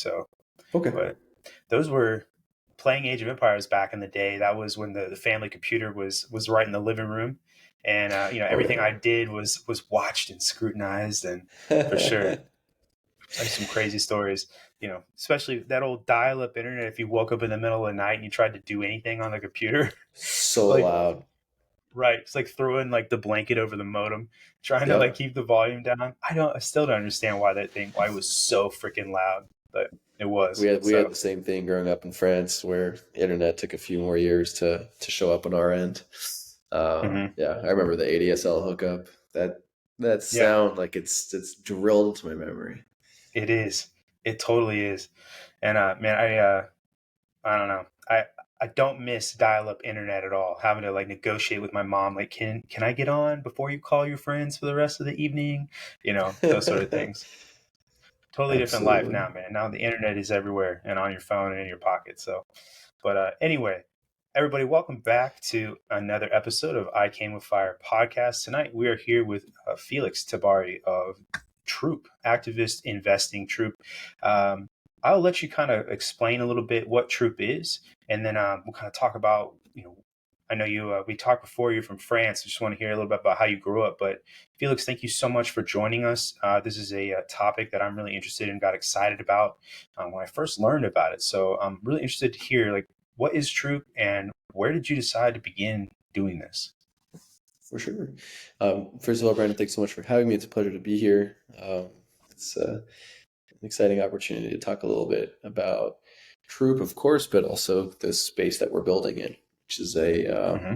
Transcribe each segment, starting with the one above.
So, Okay. but those were playing Age of Empires back in the day. That was when the family computer was right in the living room, and Oh everything I yeah. did was watched and scrutinized, and for sure. There's some crazy stories, especially that old dial-up internet. If you woke up in the middle of the night and you tried to do anything on the computer, So like, loud. right, it's like throwing like the blanket over the modem, trying to like Yep. keep the volume down. I still don't understand why it was so freaking loud, but it was. We had So, the same thing growing up in France, where the internet took a few more years to show up on our end. mhm. Yeah, I remember the ADSL hookup. That Yeah, sound, like it's drilled into my memory. it is. It totally is. And man, I don't know. I don't miss dial-up internet at all. Having to like negotiate with my mom, like, can I get on before you call your friends for the rest of the evening? Those sort of things. Totally different life Absolutely. now, man. Now the internet is everywhere and on your phone and in your pocket. So, but anyway, everybody, welcome back to another episode of I Came with Fire podcast. Tonight we are here with Felix Tabary of Troop, Activist Investing Troop. Um, I'll let you kind of explain a little bit what Troop is, and then we'll kind of talk about, I know you, we talked before, you're from France. I just want to hear a little bit about how you grew up. But Felix, thank you so much for joining us. This is a topic that I'm really interested in, got excited about when I first learned about it. So I'm really interested to hear, like, what is Troop and where did you decide to begin doing this? For sure. First of all, Brandon, thanks so much for having me. It's a pleasure to be here. It's an exciting opportunity to talk a little bit about Troop, of course, but also the space that we're building in, which is a Mm-hmm.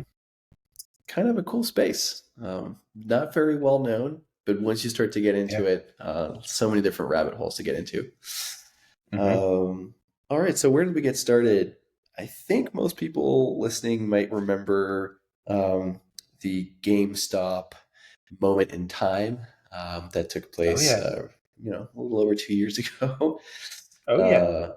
kind of a cool space. Not very well known, but once you start to get into Yeah. it, so many different rabbit holes to get into. Mm-hmm. All right, so where did we get started? I think most people listening might remember the GameStop moment in time that took Oh place, yeah. a little over 2 years ago. Oh yeah. Uh,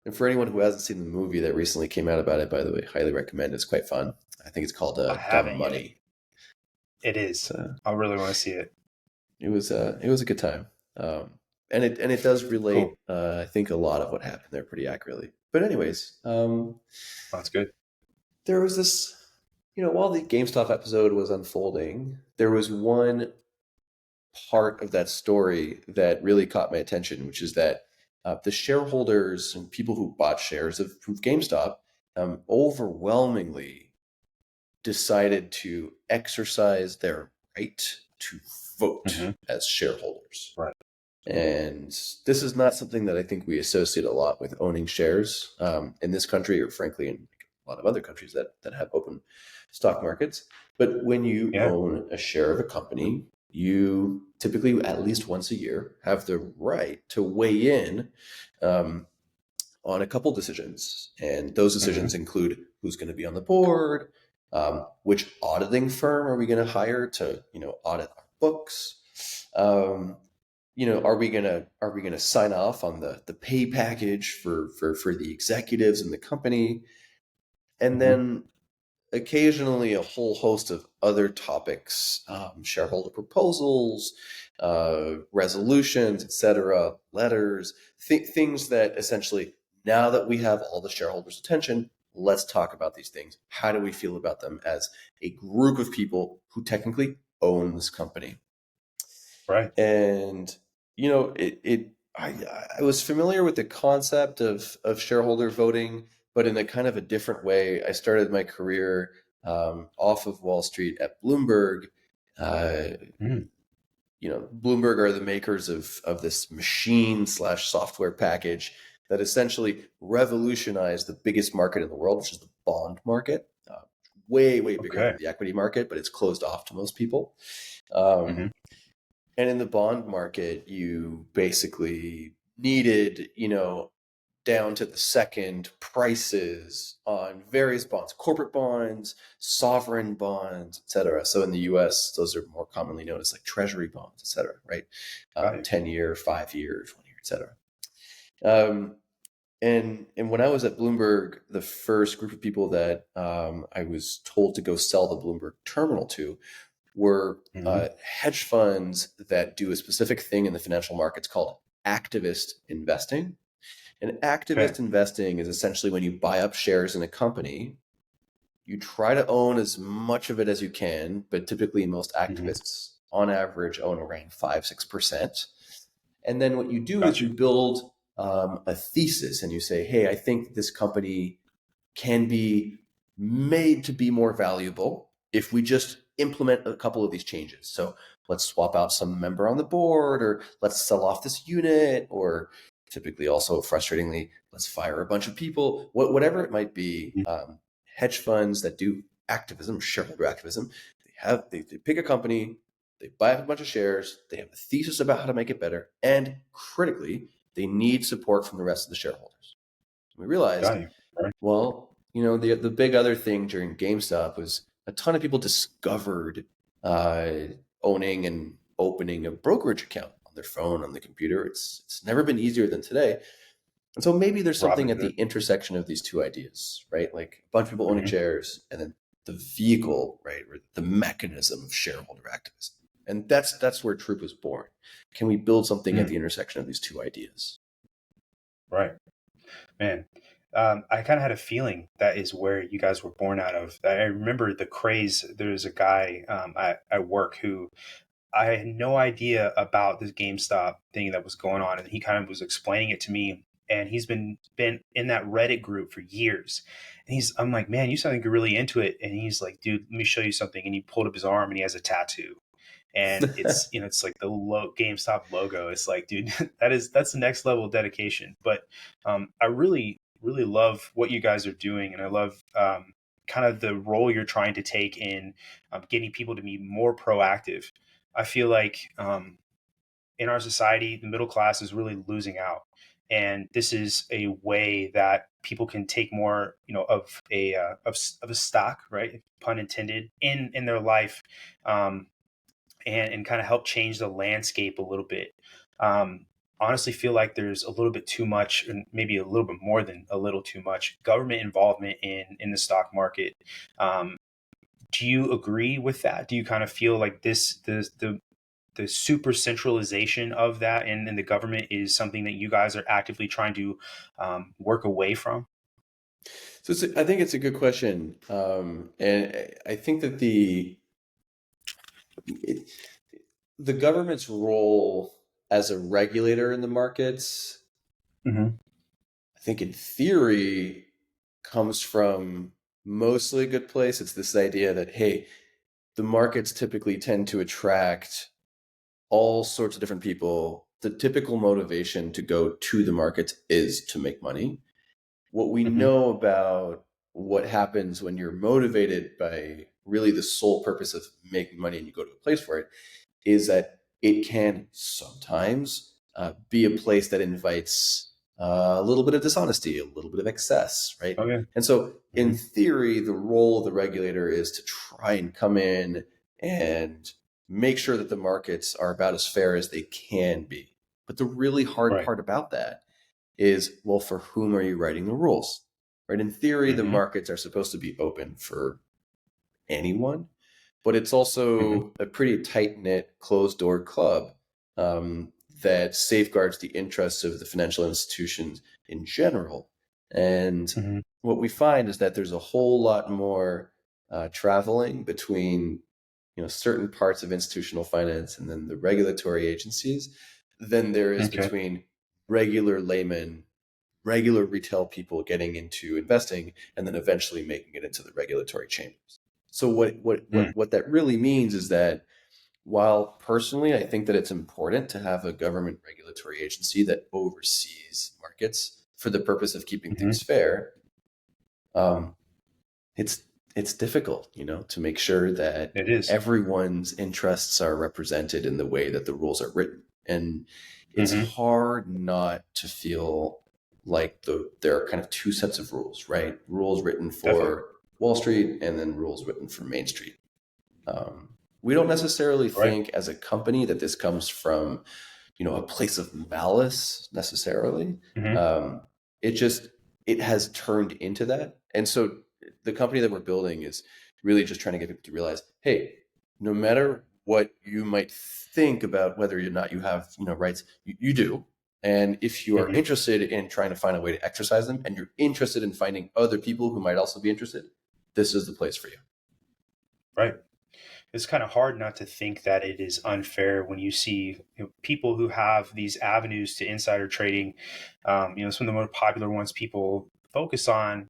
and for anyone who hasn't seen the movie that recently came out about it, by the way, highly recommend. It's quite fun. I think it's called I Dumb haven't yet. Money. It It's, is. I really want to see it. it was a good time, and it does Cool. relate. I think a lot of what happened there pretty accurately. But anyways, That's good. there was this. While the GameStop episode was unfolding, there was one part of that story that really caught my attention, which is that the shareholders and people who bought shares of GameStop overwhelmingly decided to exercise their right to vote Mm-hmm. as shareholders. Right. And this is not something that I think we associate a lot with owning shares in this country, or frankly, in a lot of other countries that have open stock markets. But when you Yeah. own a share of a company, you typically, at least once a year, have the right to weigh in on a couple decisions. And those decisions Mm-hmm. include who's going to be on the board, which auditing firm are we going to hire to audit our books. Are we gonna sign off on the pay package for the executives in the company, and Mm-hmm. then occasionally a whole host of other topics, shareholder proposals, resolutions, etc., letters, things that essentially, now that we have all the shareholders' attention, let's talk about these things. How do we feel about them as a group of people who technically own this company? Right. And I was familiar with the concept of shareholder voting, but in a kind of a different way. I started my career off of Wall Street at Bloomberg. Uh, Mm-hmm. Bloomberg are the makers of this machine slash software package that essentially revolutionized the biggest market in the world, which is the bond market. Way bigger Okay. than the equity market, but it's closed off to most people. Um, Mm-hmm. and in the bond market, you basically needed, down to the second prices on various bonds, corporate bonds, sovereign bonds, et cetera. So in the US, those are more commonly known as like treasury bonds, et cetera, right? Right. 10-year, 5-year, 20-year, et cetera. And when I was at Bloomberg, the first group of people that I was told to go sell the Bloomberg terminal to were Mm-hmm. hedge funds that do a specific thing in the financial markets called activist investing. And Okay. activist investing is essentially when you buy up shares in a company, you try to own as much of it as you can, but typically most Hmm. activists on average own around 5-6%. And then what you do is you Gotcha. build a thesis and you say, hey, I think this company can be made to be more valuable if we just implement a couple of these changes. So let's swap out some member on the board, or let's sell off this unit, or typically also frustratingly, let's fire a bunch of people, whatever it might be. Mhm. Hedge funds that do activism, shareholder activism, they pick a company, they buy up a bunch of shares, they have a thesis about how to make it better, and critically, they need support from the rest of the shareholders. We realized, Got you. Right. well, the big other thing during GameStop was a ton of people discovered uh, owning and opening a brokerage account on their phone, on the computer. It's never been easier than today. And so maybe there's something Robin at the Hood. intersection of these two ideas, right? Like a bunch of people owning Hmm. shares, and then the vehicle, right, or the mechanism of shareholder activism. And that's where Troop was born. Can we build something at Mm. the intersection of these two ideas? Right. Man. I kind of had a feeling that is where you guys were born out of. I remember the craze. There's a guy at work who I had no idea about this GameStop thing that was going on, and he kind of was explaining it to me. And he's been in that Reddit group for years. And I'm like, man, you sound like you're really into it. And he's like, dude, let me show you something. And he pulled up his arm, and he has a tattoo. And it's like the GameStop logo. It's like, dude, that's the next level of dedication. But I really love what you guys are doing, and I love kind of the role you're trying to take in getting people to be more proactive. I feel like in our society, the middle class is really losing out, and this is a way that people can take more, of a stock, right, pun intended, in their life, and kind of help change the landscape a little bit. Um, Honestly, feel like there's a little bit too much, and maybe a little bit more than a little too much government involvement in the stock market. Um, do you agree with that? Do you kind of feel like the super centralization of that and the government is something that you guys are actively trying to work away from? So I think it's a good question, and I think that it, the government's role as a regulator in the markets, Hmm. I think in theory, comes from mostly a good place. It's this idea that hey, the markets typically tend to attract all sorts of different people. The typical motivation to go to the markets is to make money. What we Hmm. know about what happens when you're motivated by really the sole purpose of making money and you go to a place for it is that it can sometimes be a place that invites a little bit of dishonesty, a little bit of excess, right? Oh yeah. And so, in Hmm. theory, the role of the regulator is to try and come in and make sure that the markets are about as fair as they can be. But the really hard Right. part about that is, well, for whom are you writing the rules? Right? In theory, the Hmm. markets are supposed to be open for anyone, but it's Hmm. also a pretty tight knit, closed door club um, that safeguards the interests of the financial institutions in general. And Hmm. what we find is that there's a whole lot more traveling between certain parts of institutional finance and then the regulatory agencies than there is Okay. between regular laymen, regular retail people getting into investing and then eventually making it into the regulatory chambers. So Mm. what that really means is that while personally I think that it's important to have a government regulatory agency that oversees markets for the purpose of keeping Hmm. things fair, um, it's it's difficult, to make sure that It is. everyone's interests are represented in the way that the rules are written. And it's Hmm. hard not to feel like there are kind of two sets of rules, right? Rules written Definitely. for Wall Street and then rules written for Main Street. We don't necessarily Right. think as a company that this comes from a place of malice necessarily. Hmm. Um, it just it has turned into that, and so the company that we're building is really just trying to get people to realize, hey, no matter what you might think about whether or not you have rights, you do. And if you are Hmm. interested in trying to find a way to exercise them, and you're interested in finding other people who might also be interested, this is the place for you. Right. It's kind of hard not to think that it is unfair when you see, people who have these avenues to insider trading. Some of the most popular ones people focus on: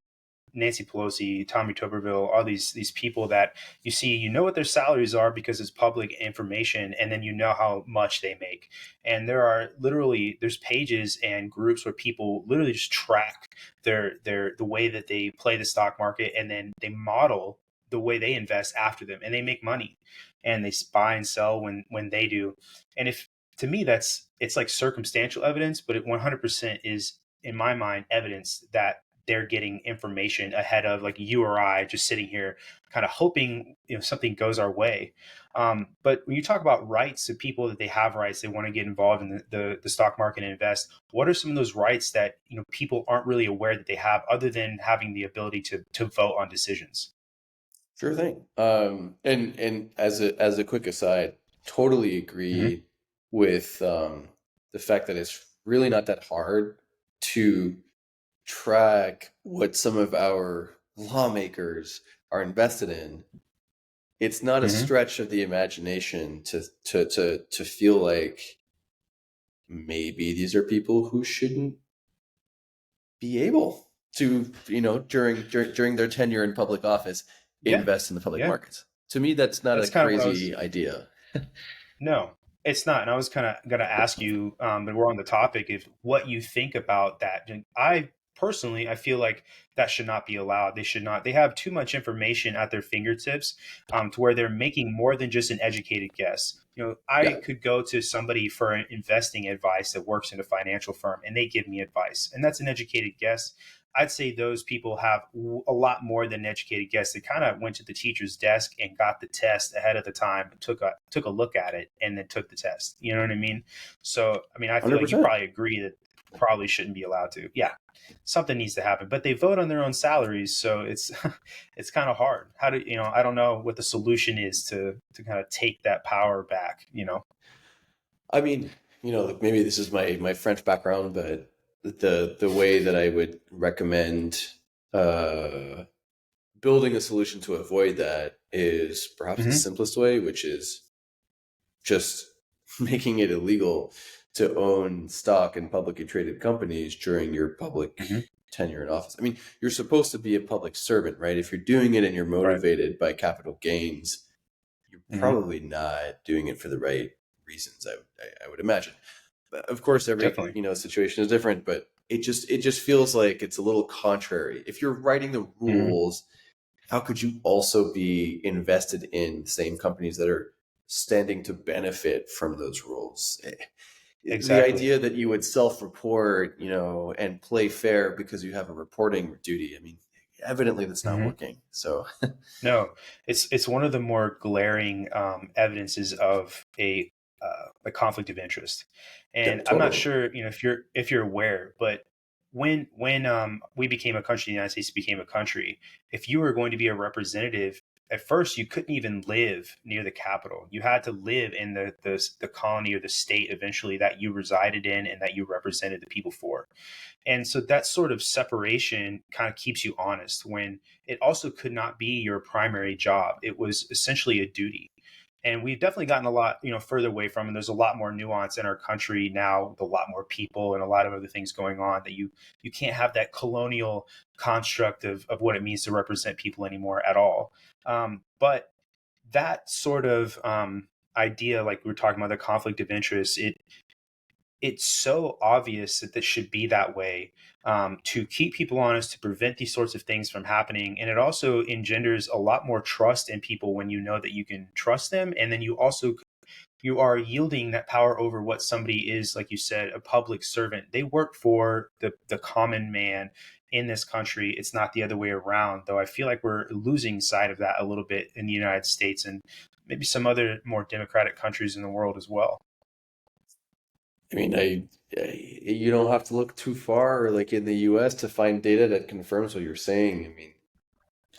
Nancy Pelosi, Tommy Tuberville, all these people that you see, what their salaries are because it's public information, and then how much they make. And there's pages and groups where people literally just track the way that they play the stock market, and then they model the way they invest after them, and they make money, and they buy and sell when they do. And if to me it's like circumstantial evidence, but it 100% is, in my mind, evidence that they're getting information ahead of, like, you or I just sitting here kind of hoping something goes our way. But when you talk about rights to people, that they have rights, they want to get involved in the stock market and invest, what are some of those rights that people aren't really aware that they have, other than having the ability to vote on decisions? Sure thing. And as a quick aside, totally Hmm. agree with the fact that it's really not that hard to track what some of our lawmakers are invested in. It's not a Hmm. stretch of the imagination to feel like maybe these are people who shouldn't be able to, during their tenure in public office, Yeah, invest in the public yeah. markets. To me, that's not a That's kind of what I was. crazy idea. No, it's not. And I was kind of going to ask you, but we're on the topic, if what you think about that. And I personally, I feel like that should not be allowed. They should not. They have too much information at their fingertips, to where they're making more than just an educated guess. I Yeah, could go to somebody for investing advice that works in a financial firm, and they give me advice, and that's an educated guess. I'd say those people have a lot more than an educated guess. They kind of went to the teacher's desk and got the test ahead of the time, took a look at it, and then took the test. You know what I mean? So, I mean, I feel like you 100%. probably agree that probably shouldn't be allowed to. Yeah, something needs to happen, but they vote on their own salaries, so it's it's kind of hard. How do I don't know what the solution is to kind of take that power back. I mean, like maybe this is my French background, but the way that I would recommend uh, building a solution to avoid that is perhaps the Hmm. simplest way, which is just making it illegal to own stock in publicly traded companies during your public Hmm. tenure in office. I mean, you're supposed to be a public servant, right? If you're doing it and you're Right. motivated by capital gains, you're Hmm. probably not doing it for the right reasons. I would imagine. But of course, every Definitely. situation is different, but it just feels like it's a little contrary. If you're writing the Hmm. rules, how could you also be invested in the same companies that are standing to benefit from those rules? The Exactly. idea that you would self-report, and play fair because you have a reporting duty. I mean, evidently that's not Hmm. working. So, No, it's one of the more glaring evidences of a conflict of interest. yeah, And I'm not totally. sure, if you're aware, but when we became a country, the United States became a country, if you were going to be a representative, at first you couldn't even live near the capital. You had to live in the colony or the state eventually that you resided in and that you represented the people for. And so that sort of separation kind of keeps you honest, when it also could not be your primary job. It was essentially a duty. And we've definitely gotten a lot, further away from, and there's a lot more nuance in our country now, with a lot more people and a lot of other things going on, that you can't have that colonial construct of what it means to represent people anymore at all. But that sort of idea, like we were talking about, the conflict of interest, it's so obvious that this should be that way, to keep people honest, to prevent these sorts of things from happening. And it also engenders a lot more trust in people when you know that you can trust them. And then you are yielding that power over what somebody is, like you said, a public servant. They work for the common man in this country. It's not the other way around, though I feel like we're losing sight of that a little bit in the United States, and maybe some other more democratic countries in the world as well. I mean, you don't have to look too far, like in the U.S., to find data that confirms what you're saying. I mean,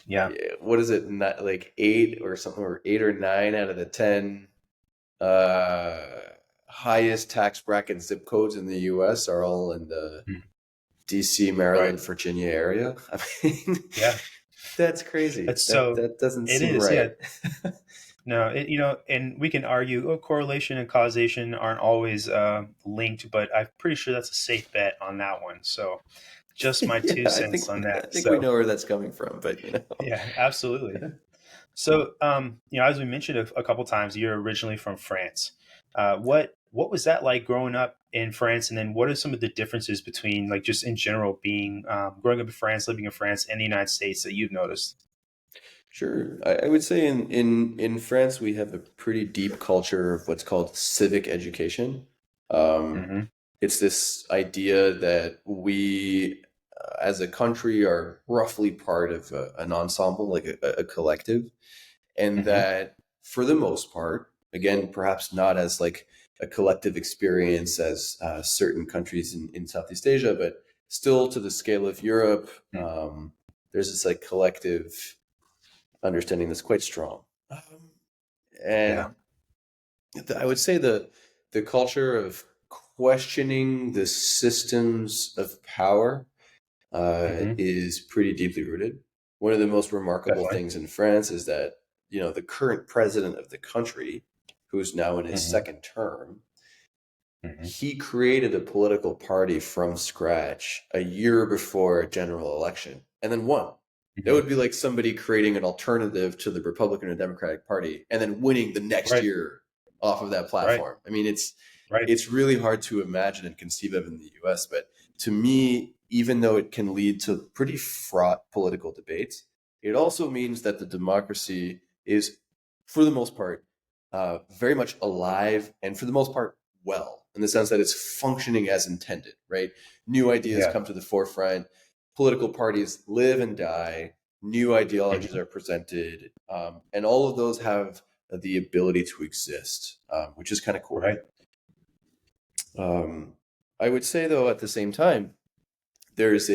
Yeah. what is it? Not like eight or something, or 8 or 9 out of the 10 uh, highest tax bracket zip codes in the US are all in the Mm. DC, Right. Maryland, Virginia area. I mean, Yeah. that's crazy. It's That so that doesn't it seem is. right. Yeah. No, and we can argue, correlation and causation aren't always linked, but I'm pretty sure that's a safe bet on that one. So, just my Yeah, two I cents think on I that. think we So, know where that's coming from, but yeah, absolutely. So, as we mentioned a couple times, you're originally from France. What was that like growing up in France, and then what are some of the differences between, like, just in general, being growing up in France, living in France, and the United States that you've noticed? Sure. I would say in France we have a pretty deep culture of what's called civic education. Um, Hmm. it's this idea that we, as a country, are roughly part of an ensemble, like a collective, and Hmm. that for the most part, again, perhaps not as like a collective experience as certain countries in Southeast Asia, but still to the scale of Europe, there's this like collective understanding that's quite strong. Yeah. And I would say the culture of questioning the systems of power Hmm. is pretty deeply rooted. One of the most remarkable Definitely. things in France is that the current president of the country, who's now in his Hmm. second term, Hmm. he created a political party from scratch a year before a general election and then won. That Hmm. would be like somebody creating an alternative to the Republican or Democratic Party and then winning the next Right. year off of that Right. platform. I mean, Right. it's really hard to imagine and conceive of in the US, but to me, even though it can lead to pretty fraught political debates, it also means that the democracy is, for the most part, very much alive and for the most part well, in the sense that it's functioning as intended, right? New ideas Yeah. come to the forefront, political parties live and die, new ideologies Hmm. are presented, and all of those have the ability to exist, which is kind of cool. Right. Um, I would say, though, at the same time, there's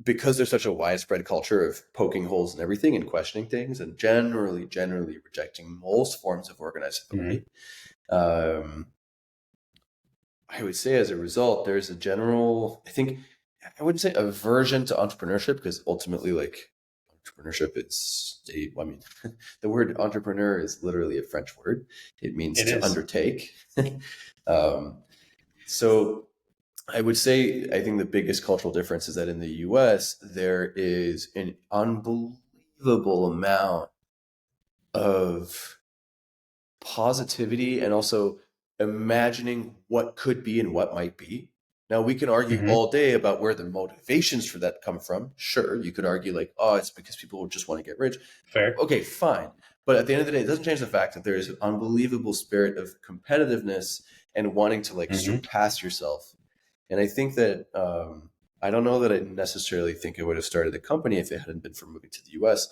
because there's such a widespread culture of poking holes in everything and questioning things and generally rejecting most forms of organized Hmm. authority. Um, I would say as a result, there's a general, I think, I wouldn't say aversion to entrepreneurship because ultimately, like, entrepreneurship is I mean, the word entrepreneur is literally a French word. It means It to is. undertake. um, so I would say, I think the biggest cultural difference is that in the US, there is an unbelievable amount of positivity and also imagining what could be and what might be. Now, we can argue Hmm. all day about where the motivations for that come from. Sure, you could argue, like, oh, it's because people just want to get rich. Fair. Okay, fine. But at the end of the day, it doesn't change the fact that there is an unbelievable spirit of competitiveness and wanting to like Hmm. surpass yourself. And I think that I don't know that I necessarily think I would have started the company if it hadn't been for moving to the US,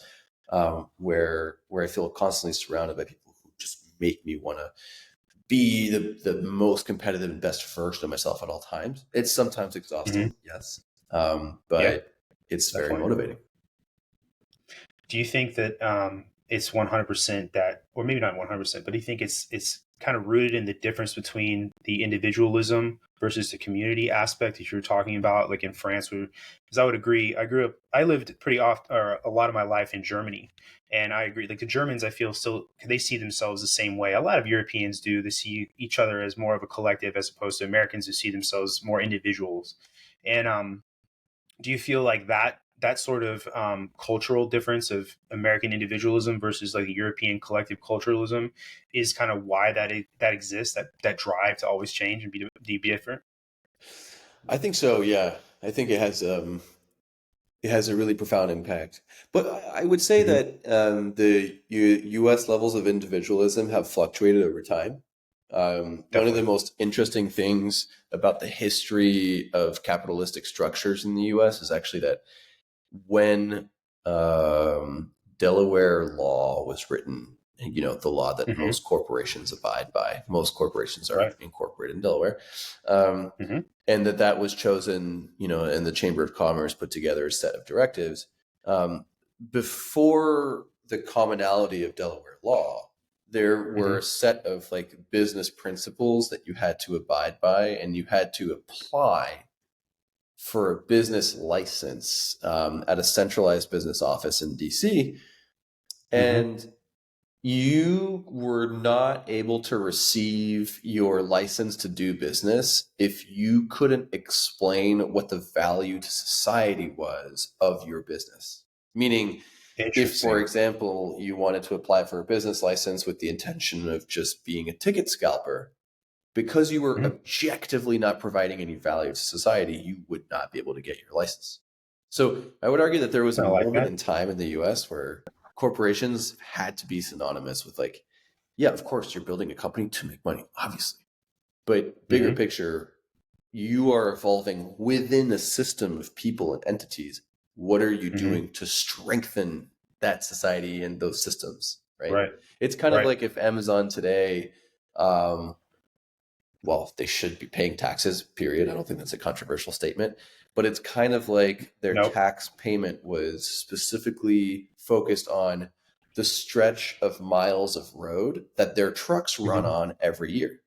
where I feel constantly surrounded by people who just make me want to be the most competitive and best version of myself at all times. It's sometimes Hmm. exhausting, yes, Yeah. but it's very Definitely. motivating. Do you think that it's 100% that, or maybe not 100%, but do you think it's kind of rooted in the difference between the individualism versus the community aspect that you're talking about, like in France? Because I would agree. I lived pretty often, or a lot of my life in Germany, and I agree. Like the Germans, I feel still they see themselves the same way. A lot of Europeans do. They see each other as more of a collective, as opposed to Americans who see themselves more individuals. And do you feel like that sort of cultural difference of American individualism versus like European collective culturalism is kind of why that exists, that drive to always change and be different? I think so. Yeah, I think it has a really profound impact. But I would say Hmm. that the U.S. levels of individualism have fluctuated over time. One of the Definitely. most interesting things about the history of capitalistic structures in the U.S. is actually that when Delaware law was written, the law that Hmm. most corporations abide by, most corporations are Right. incorporated in Delaware, um, Hmm. and that was chosen, and the Chamber of Commerce put together a set of directives. Before the commonality of Delaware law, there were Mm-hmm. a set of like business principles that you had to abide by, and you had to apply for a business license at a centralized business office in DC. Mm-hmm. And you were not able to receive your license to do business if you couldn't explain what the value to society was of your business. Meaning, if, for Interesting. example, you wanted to apply for a business license with the intention of just being a ticket scalper, because you were Mm-hmm. objectively not providing any value to society, you would not be able to get your license. So I would argue that there was a I like moment that. in time in the US where corporations had to be synonymous with, like, yeah, of course, you're building a company to make money, obviously. But bigger Mm-hmm. picture, you are evolving within a system of people and entities. What are you Mm-hmm. doing to strengthen that society and those systems, right? Right. It's kind of Right. like if Amazon today, um, well, they should be paying taxes, period. I don't think that's a controversial statement. But it's kind of like their Nope. tax payment was specifically focused on the stretch of miles of road that their trucks run Mm-hmm. on every year.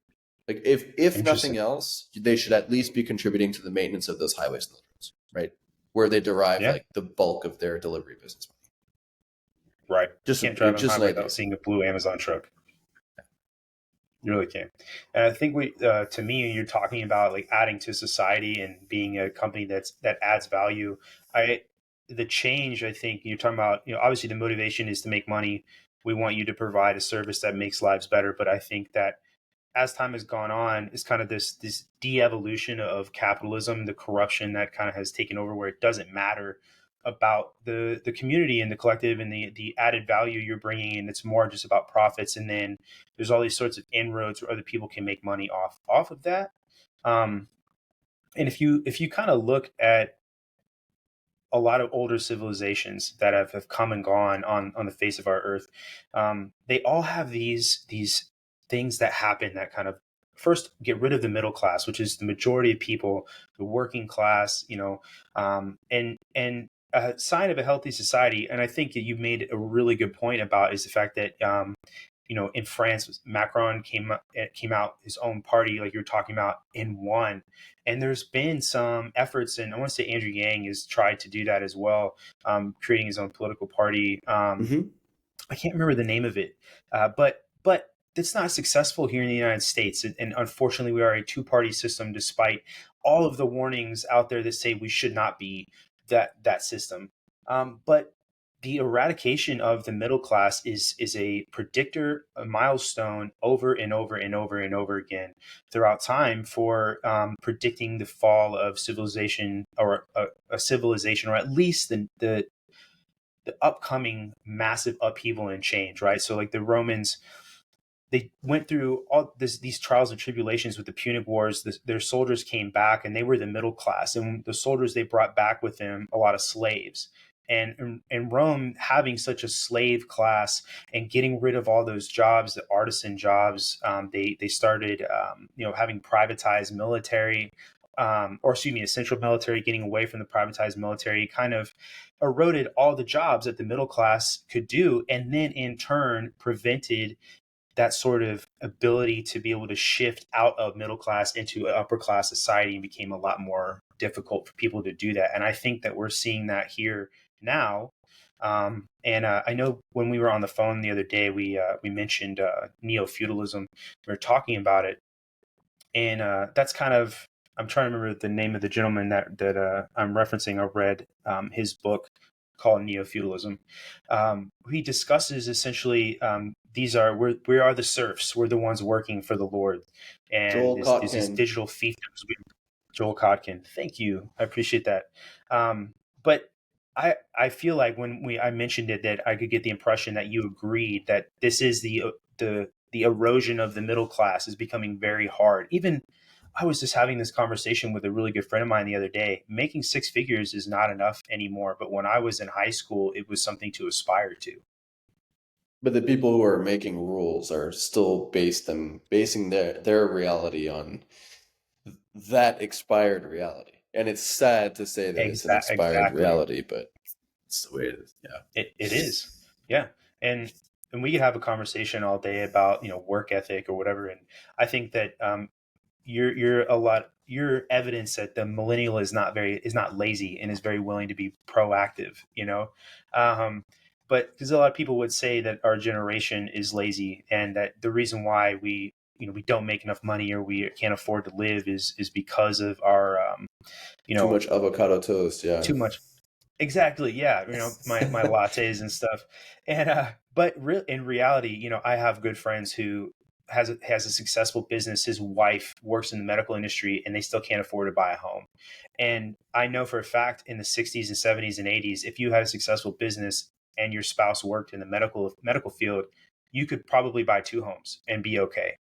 Like, if nothing Interesting. else, they should at least be contributing to the maintenance of those highways and those roads, right? Where they derive Yeah. like the bulk of their delivery business. Right. Just Can't drive on the just an highway idea. without seeing a blue Amazon truck. You really can't. And I think to me, you're talking about like adding to society and being a company that adds value. I, the change, I think you're talking about, obviously the motivation is to make money. We want you to provide a service that makes lives better. But I think that as time has gone on, is kind of this de-evolution of capitalism, the corruption that kind of has taken over, where it doesn't matter about the community and the collective and the added value you're bringing in. It's more just about profits, and then there's all these sorts of inroads where other people can make money off of that. Um, and if you kind of look at a lot of older civilizations that have come and gone on the face of our earth, they all have these things that happen that kind of first get rid of the middle class, which is the majority of people, the working class, and a sign of a healthy society. And I think that you made a really good point about is the fact that in France, Macron came out his own party, like you were talking about, and won. And there's been some efforts, and I want to say Andrew Yang has tried to do that as well, creating his own political party. Mm-hmm. I can't remember the name of it, but it's not successful here in the United States, and unfortunately, we are a two-party system, despite all of the warnings out there that say we should not be that system. But the eradication of the middle class is a predictor, a milestone, over and over and over and over again throughout time for predicting the fall of civilization, or a civilization, or at least the upcoming massive upheaval and change, right? So like the Romans, they went through these trials and tribulations with the Punic Wars. Their soldiers came back, and they were the middle class. And the soldiers, they brought back with them a lot of slaves. And in Rome, having such a slave class and getting rid of all those jobs, the artisan jobs, they started having privatized military, or excuse me, essential military, getting away from the privatized military, kind of eroded all the jobs that the middle class could do, and then in turn prevented that sort of ability to be able to shift out of middle class into an upper class society, and became a lot more difficult for people to do that. And I think that we're seeing that here now. And I know when we were on the phone the other day, we mentioned neo feudalism. We were talking about it, and that's kind of, I'm trying to remember the name of the gentleman that I'm referencing. I read his book called Neo Feudalism. He discusses essentially, these are we are the serfs. We're the ones working for the Lord, and Joel there's these Kotkin. digital fiefdoms. Joel Kotkin, thank you, I appreciate that. But I feel like when I mentioned it, that I could get the impression that you agreed that this is the erosion of the middle class is becoming very hard. Even I was just having this conversation with a really good friend of mine the other day. Making six figures is not enough anymore, but when I was in high school, it was something to aspire to. But the people who are making rules are still basing their reality on that expired reality. And it's sad to say that it's an expired Exactly. reality, but it's the way it is. Yeah. It is. Yeah. And and we could have a conversation all day about, work ethic or whatever. And I think that you're evidence that the millennial is not lazy and is very willing to be proactive, um, but because a lot of people would say that our generation is lazy, and that the reason why we don't make enough money or we can't afford to live is because of our you Too know much avocado toast, yeah. too much. Exactly. Yeah. My lattes and stuff. And, but in reality, I have good friends who has a successful business. His wife works in the medical industry and they still can't afford to buy a home. And I know for a fact in the 60s and 70s and 80s, if you had a successful business and your spouse worked in the medical field, you could probably buy two homes and be okay,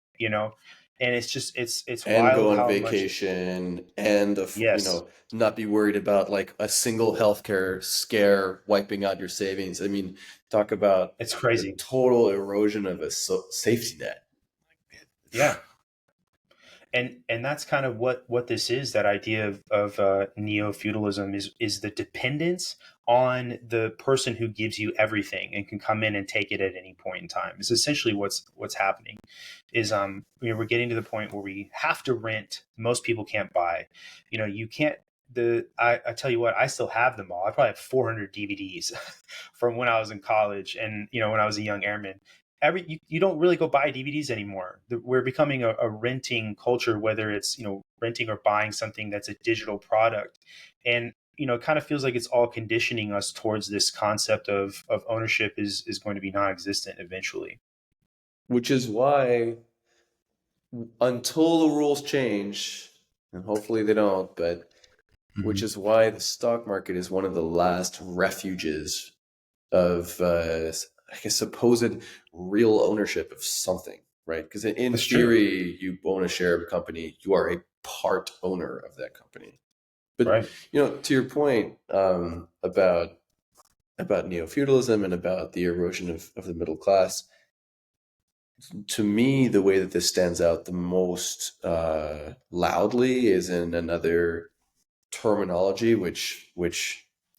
And it's And wild go on how much. vacation and Yes, not be worried about like a single healthcare scare wiping out your savings. I mean, talk about it's the crazy. total erosion of a safety net. Yeah. And that's kind of what this is. That idea of neo feudalism is the dependence on the person who gives you everything and can come in and take it at any point in time. Is essentially what's happening. Is we're getting to the point where we have to rent. Most people can't buy. You can't. I tell you what, I still have them all. I probably have 400 DVDs from when I was in college, and when I was a young airman. You don't really go buy DVDs anymore. We're becoming a renting culture, whether it's renting or buying something that's a digital product, and it kind of feels like it's all conditioning us towards this concept of ownership is going to be non-existent eventually. Which is why, until the rules change, and hopefully they don't, but which Hmm. is why the stock market is one of the last refuges of, I guess, supposed real ownership of something, right? Because in That's true, theory, you own a share of a company, you are a part owner of that company. But right? to your point, about neo feudalism and about the erosion of the middle class, to me, the way that this stands out the most loudly is in another terminology, which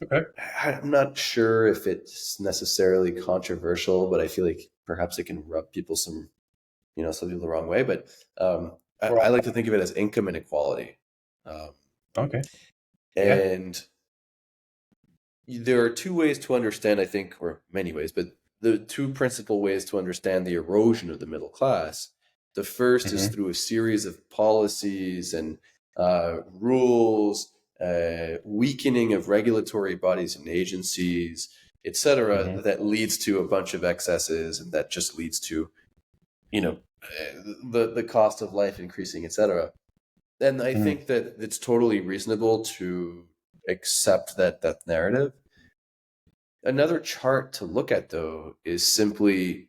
Okay. I'm not sure if it's necessarily controversial, but I feel like perhaps it can rub people some people the wrong way. But I Well, like to think of it as income inequality. Um, okay. Yeah. and there are two ways to understand, I think, or many ways, but the two principal ways to understand the erosion of the middle class. The first is Hmm. through a series of policies and rules, weakening of regulatory bodies and agencies, etc., Hmm. that leads to a bunch of excesses, and that just leads to the cost of life increasing, etc. And I Hmm. think that it's totally reasonable to accept that narrative. Another chart to look at, though, is simply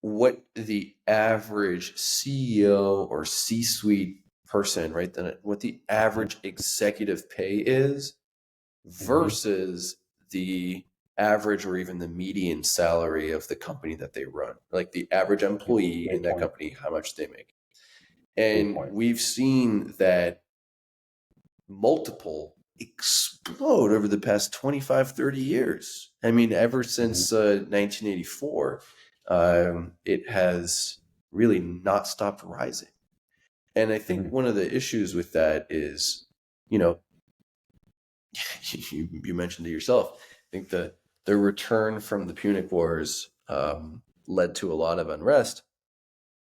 what the average CEO or C-suite person, right? What the average executive pay is Hmm. versus the average or even the median salary of the company that they run, like the average employee in Great that point. company, how much they make. Great And point. we've seen that multiple explode over the past 25, 30 years. I mean, ever Hmm. since 1984, it has really not stopped rising. And I think Hmm. one of the issues with that is, you know, you mentioned it yourself. I think the return from the Punic Wars led to a lot of unrest.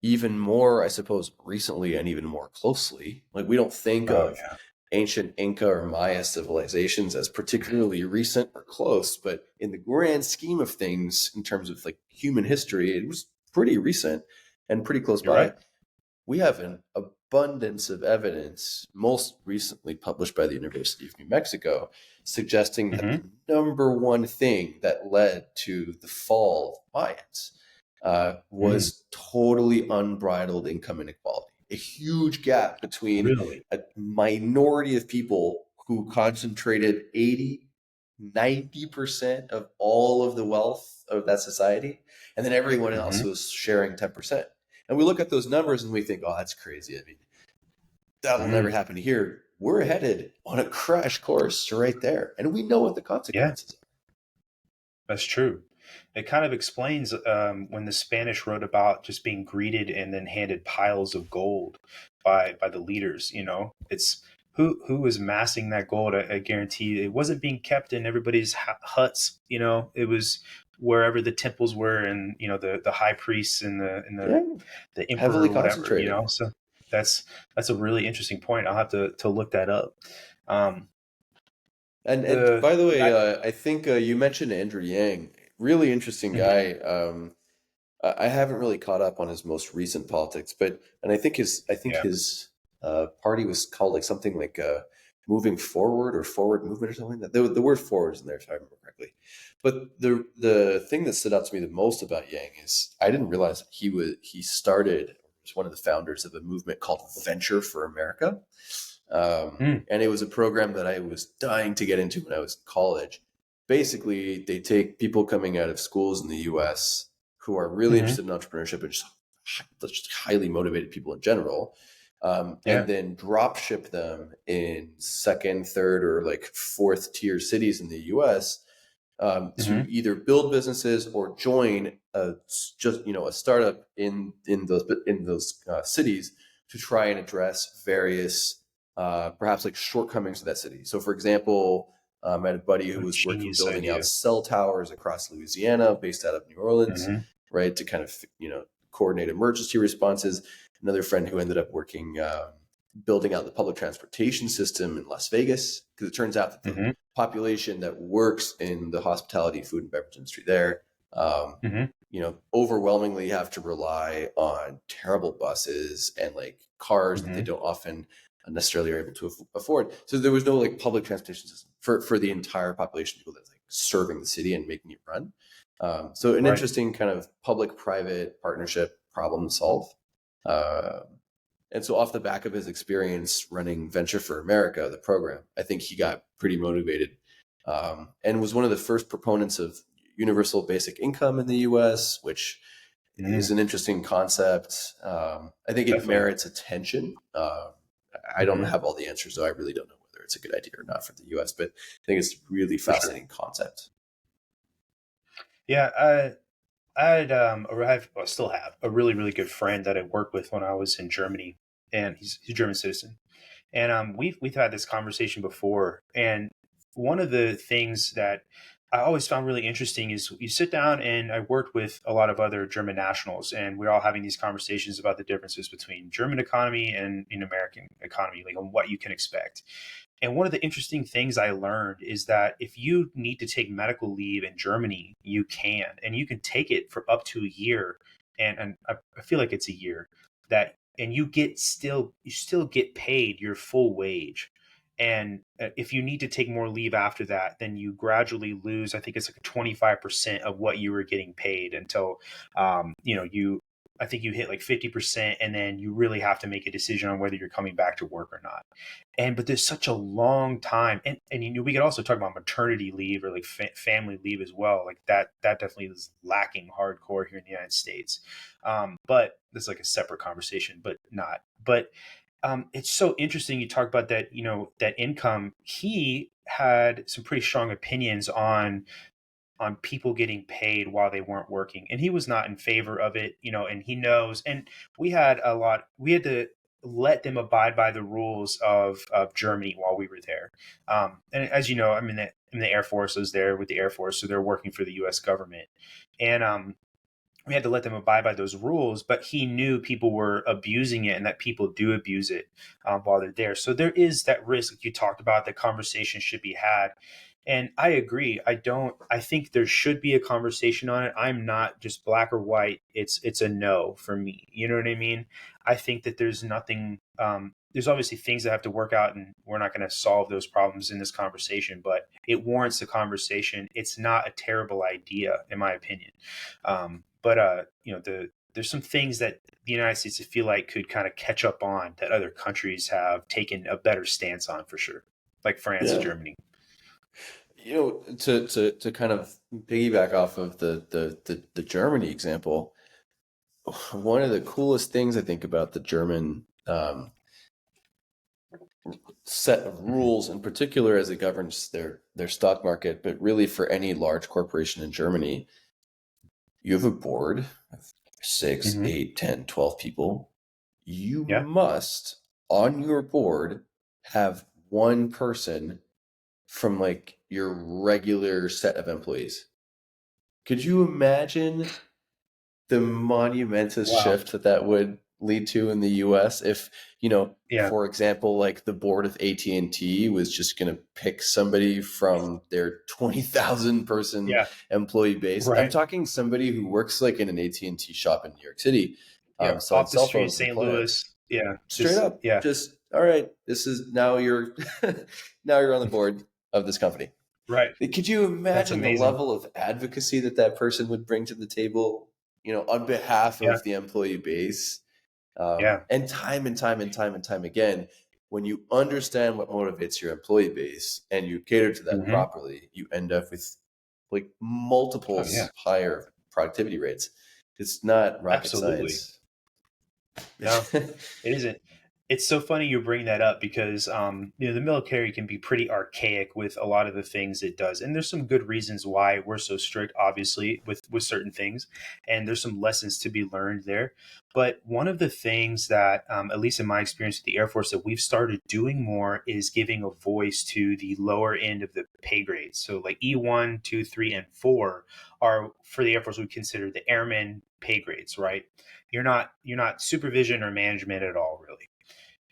Even more, I suppose, recently and even more closely. Like, we don't think Oh of yeah. ancient Inca or Maya civilizations as particularly recent or close, but in the grand scheme of things, in terms of like human history, it was pretty recent and pretty close You're by. right. We have an abundance of evidence, most recently published by the University of New Mexico, suggesting that the Hmm. number one thing that led to the fall of Mayans Hmm. was totally unbridled income inequality. A huge gap between Really. a minority of people who concentrated 80, 90% of all of the wealth of that society, and then everyone else Hmm. was sharing 10%. And we look at those numbers and we think, oh, that's crazy. I mean, that'll never Hmm. happen here. We're headed on a crash course right there. And we know what the Yeah, consequences that's true. It kind of explains when the Spanish wrote about just being greeted and then handed piles of gold by the leaders. It's who was massing that gold. I guarantee it wasn't being kept in everybody's huts. It was wherever the temples were, and the high priests and Yeah, the emperor heavily or whatever. concentrated. So that's a really interesting point. I'll have to look that up. Um, And the by the way, I, I think you mentioned Andrew Yang, really interesting mhm, guy. I haven't really caught up on his most recent politics, but and I think yeah. his party was called like something like Moving Forward or Forward Movement or something. That the word forward is in there, if I remember correctly. But the thing that stood out to me the most about Yang is I didn't realize that he started was one of the founders of a movement called Venture for America. Mm, And it was a program that I was dying to get into when I was in college. Basically, they take people coming out of schools in the US who are really hmm interested in entrepreneurship and just highly motivated people in general, and yeah. then drop ship them in second, third, or like fourth tier cities in the US to hmm either build businesses or join a startup in those cities to try and address various perhaps like shortcomings of that city. So, for example, I had a buddy who What a was working genius building out idea. cell towers across Louisiana, based out of New Orleans, Hmm right, to kind of coordinate emergency responses. Another friend who ended up working building out the public transportation system in Las Vegas because it turns out that the hmm population that works in the hospitality, food, and beverage industry there, um, hmm overwhelmingly have to rely on terrible buses and like cars that they hmm don't often necessarily are able to afford. So there was no like public transportation system for the entire population of people that's like serving the city and making it run. So an Right. interesting kind of public-private partnership problem to solve. Uh, and so, off the back of his experience running Venture for America, the program, I think he got pretty motivated and was one of the first proponents of universal basic income in the US, which is Mm, an interesting concept. I think it definitely. merits attention. I don't Hmm have all the answers, though. I really don't know whether it's a good idea or not for the US, but I think it's a really For sure. fascinating concept. Yeah. I still have a really, really good friend that I worked with when I was in Germany, and he's a German citizen. And we've had this conversation before. And one of the things that I always found really interesting is you sit down, and I worked with a lot of other German nationals, and we're all having these conversations about the differences between German economy and in American economy, like on what you can expect. And one of the interesting things I learned is that if you need to take medical leave in Germany, you can, and you can take it for up to a year. And I feel like it's a year that, and you still get paid your full wage. And if you need to take more leave after that, then you gradually lose. I think it's like 25% of what you were getting paid until, I think you hit like 50%, and then you really have to make a decision on whether you're coming back to work or not. But there's such a long time, and we could also talk about maternity leave or like family leave as well. Like that definitely is lacking hardcore here in the United States. But that's like a separate conversation, but not. But it's so interesting you talk about that. That income. He had some pretty strong opinions on people getting paid while they weren't working, and he was not in favor of it. And he knows. And we had to let them abide by the rules of Germany while we were there. And as you know, I'm in the Air Force. I was there with the Air Force, so they're working for the U.S. government. And we had to let them abide by those rules, but he knew people were abusing it, and that people do abuse it while they're there. So there is that risk that you talked about. That conversation should be had. And I agree. I think there should be a conversation on it. I'm not just black or white. It's a no for me. You know what I mean? I think that there's nothing, there's obviously things that have to work out, and we're not going to solve those problems in this conversation, but it warrants the conversation. It's not a terrible idea, in my opinion. But there's some things that the United States, I feel like, could kind of catch up on that other countries have taken a better stance on, for sure, like France and Yeah. Germany. To kind of piggyback off of the Germany example, one of the coolest things I think about the German set of Hmm rules, in particular as it governs their stock market, but really for any large corporation in Germany, you have a board of 6, Mm-hmm. 8, 10, 12 people. You Yeah. must, on your board, have one person from like your regular set of employees. Could you imagine the monumentous Wow. shift that would lead to in the US if, Yeah. for example, like the board of AT&T was just going to pick somebody from their 20,000 person Yeah. employee base. I'm Right. talking somebody who works like in an AT&T shop in New York City, Yeah. selling Off the cell street, phones and St. plans. Louis. Yeah. Straight Just up, yeah. just all right. This is now you're now you're on the board of this company. Right. Could you That's imagine the amazing. level of advocacy that that person would bring to the table, on behalf Yeah. of the employee base? Yeah. And time and time and time and time again, when you understand what motivates your employee base and you cater to that Mm-hmm. properly, you end up with like Oh yeah. multiples higher productivity rates. It's not rocket Absolutely. science. No, it isn't. It's so funny you bring that up because the military can be pretty archaic with a lot of the things it does, and there's some good reasons why we're so strict, obviously, with certain things, and there's some lessons to be learned there. But one of the things that, at least in my experience with the Air Force, that we've started doing more is giving a voice to the lower end of the pay grades. So like E1, 2, 3, and 4 are for the Air Force we consider the airmen pay grades, right? You're not supervision or management at all, really.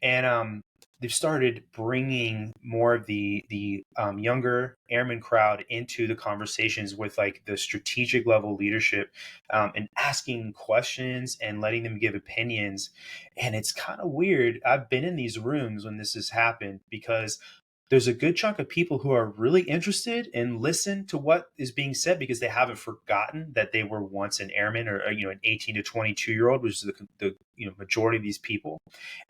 And they've started bringing more of the younger airman crowd into the conversations with like the strategic level leadership, and asking questions and letting them give opinions. And it's kind of weird. I've been in these rooms when this has happened because there's a good chunk of people who are really interested and listen to what is being said because they haven't forgotten that they were once an airman, or an 18 to 22-year-old, which is the majority of these people.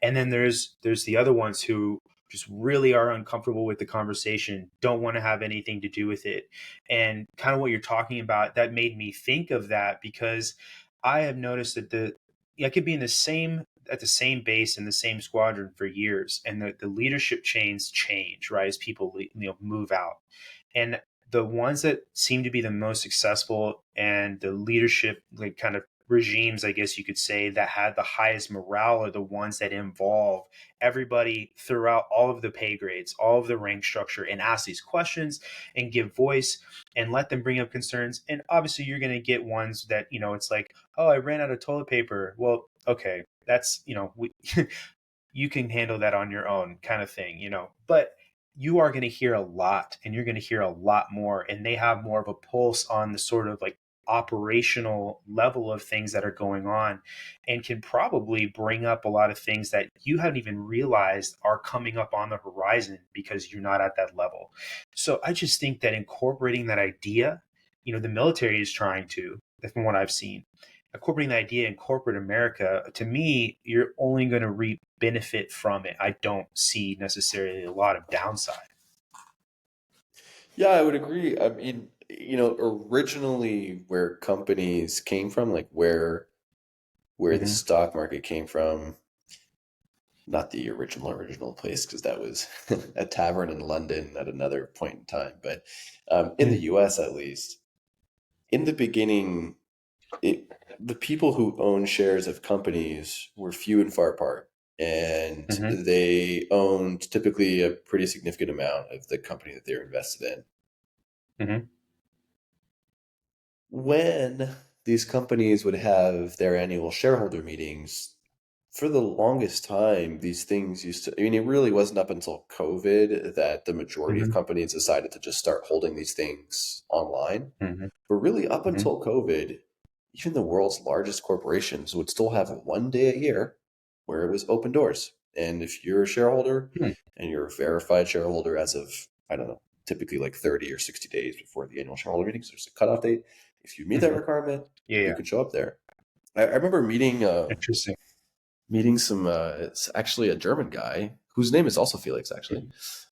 And then there's the other ones who just really are uncomfortable with the conversation, don't want to have anything to do with it. And kind of what you're talking about, that made me think of that because I have noticed that I could be in the same at the same base in the same squadron for years, and the leadership chains change, right, as people move out. And the ones that seem to be the most successful and the leadership like kind of regimes, I guess you could say, that had the highest morale are the ones that involve everybody throughout all of the pay grades, all of the rank structure, and ask these questions and give voice and let them bring up concerns. And obviously you're going to get ones that it's like, oh, I ran out of toilet paper. Well, okay, that's you can handle that on your own, kind of thing. But you are going to hear a lot, and you're going to hear a lot more, and they have more of a pulse on the sort of like operational level of things that are going on, and can probably bring up a lot of things that you haven't even realized are coming up on the horizon because you're not at that level. So I just think that incorporating that idea, the military is trying to, from what I've seen, incorporating the idea in corporate America, to me, you're only going to reap benefit from it. I don't see necessarily a lot of downside. Yeah, I would agree. I mean, originally where companies came from, like where the Mm-hmm. stock market came from, not the original place, because that was a tavern in London at another point in time, but in the US at least, in the beginning, the people who own shares of companies were few and far apart, and Mm-hmm. they owned typically a pretty significant amount of the company that they're invested in. Mm-hmm. When these companies would have their annual shareholder meetings, for the longest time, these things used to, I mean, it really wasn't up until COVID that the majority of Mm-hmm. companies decided to just start holding these things online. Mm-hmm. But really, up Mm-hmm. until COVID, even the world's largest corporations would still have one day a year where it was open doors. And if you're a shareholder Hmm. and you're a verified shareholder as of, I don't know, typically like 30 or 60 days before the annual shareholder meetings, there's a cutoff date. If you meet that Mm-hmm. requirement, Yeah, you yeah. can show up there. I remember Interesting. meeting some it's actually a German guy whose name is also Felix, actually,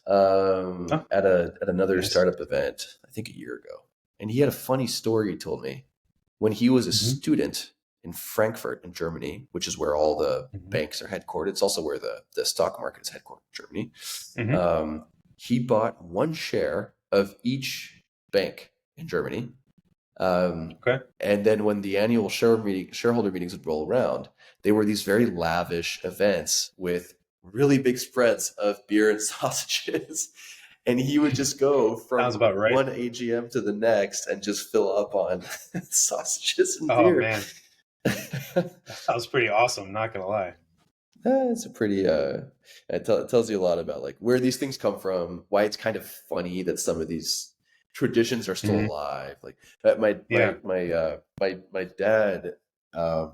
Oh, at another nice. startup event, I think a year ago. And he had a funny story he told me. When he was a Mm-hmm. student in Frankfurt in Germany, which is where all the Mm-hmm. banks are headquartered, it's also where the stock market is headquartered in Germany. Mm-hmm. He bought one share of each bank in Germany, Okay. And then when the annual shareholder meetings would roll around, they were these very lavish events with really big spreads of beer and sausages. And he would just go Sounds from about right. one AGM to the next and just fill up on sausages and Oh beer. man, that sounds pretty awesome. Not gonna lie. It's a pretty it tells you a lot about like where these things come from, why it's kind of funny that some of these traditions are still Hmm. alive. Like Yeah. my dad, um,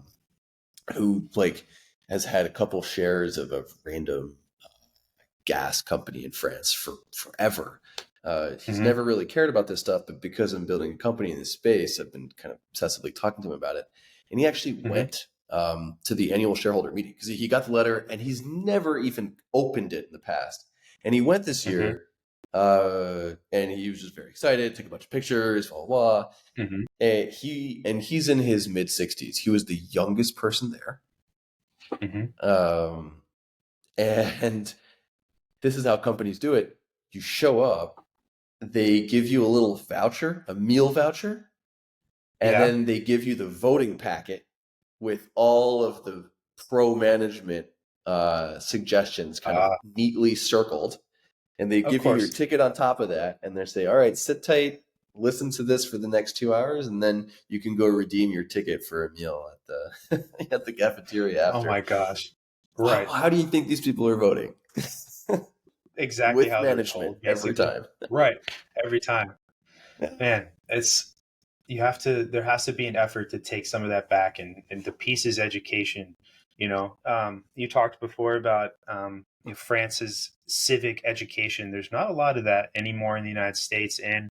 who like has had a couple shares of a random gas company in France for forever. He's Hmm. never really cared about this stuff, but because I'm building a company in this space, I've been kind of obsessively talking to him about it. And he actually Hmm. went to the annual shareholder meeting because he got the letter and he's never even opened it in the past. And he went this Hmm. year and he was just very excited, took a bunch of pictures, blah, blah, blah. Hmm. He's in his mid 60s. He was the youngest person there. Hmm. Um, and this is how companies do it. You show up, they give you a little voucher, a meal voucher, and Yeah. then they give you the voting packet with all of the pro management suggestions kind of Uh, neatly circled. And they of give you your course. ticket on top of that. And they say, all right, sit tight, listen to this for the next 2 hours, and then you can go redeem your ticket for a meal at the at the cafeteria Oh after. my gosh. How, Right. how do you think these people are voting? Exactly With how they're management told, every basically. time. Right. Every time. Yeah. Man, you have to, there has to be an effort to take some of that back, and the piece is education. You talked before about France's civic education. There's not a lot of that anymore in the United States. And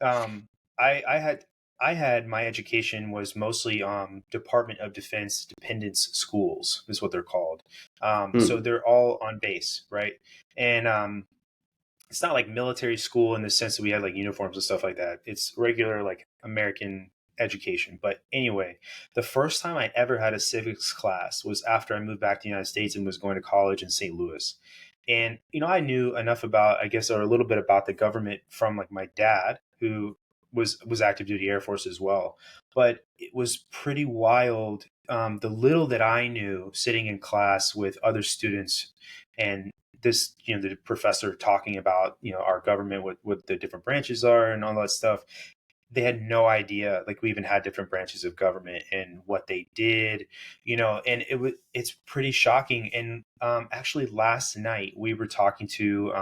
um, I had my education was mostly Department of Defense dependence schools is what they're called. So Hmm. they're all on base, right? And it's not like military school in the sense that we had like uniforms and stuff like that. It's regular like American education. But anyway, the first time I ever had a civics class was after I moved back to the United States and was going to college in St. Louis. And I knew enough about, I guess, or a little bit about the government from like my dad, who was active duty Air Force as well. But it was pretty wild. The little that I knew sitting in class with other students, and this, the professor talking about, our government, what the different branches are and all that stuff. They had no idea like we even had different branches of government and what they did, and it's pretty shocking. And actually last night we were talking to,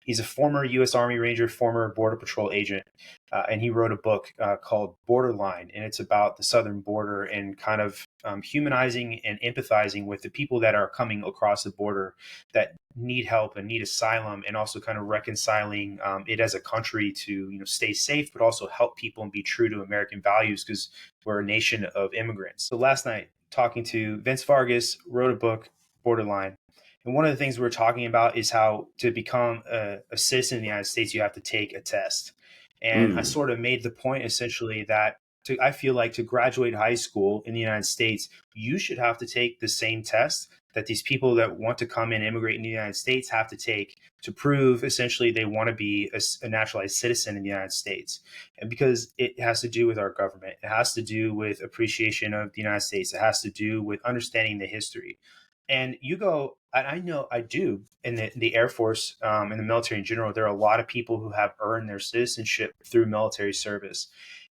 he's a former U.S. Army Ranger, former Border Patrol agent, and he wrote a book called Borderline, and it's about the southern border and kind of humanizing and empathizing with the people that are coming across the border that need help and need asylum, and also kind of reconciling it as a country to stay safe but also help people and be true to American values, because we're a nation of immigrants. So last night talking to Vince Vargas, wrote a book, Borderline, and one of the things we were talking about is how to become a citizen in the United States you have to take a test. And I Mm. sort of made the point essentially that I feel like to graduate high school in the United States, you should have to take the same test that these people that want to come and immigrate in the United States have to take to prove essentially they want to be a naturalized citizen in the United States. And because it has to do with our government, it has to do with appreciation of the United States, it has to do with understanding the history. And you go, I know I do in the Air Force, in the military in general, there are a lot of people who have earned their citizenship through military service.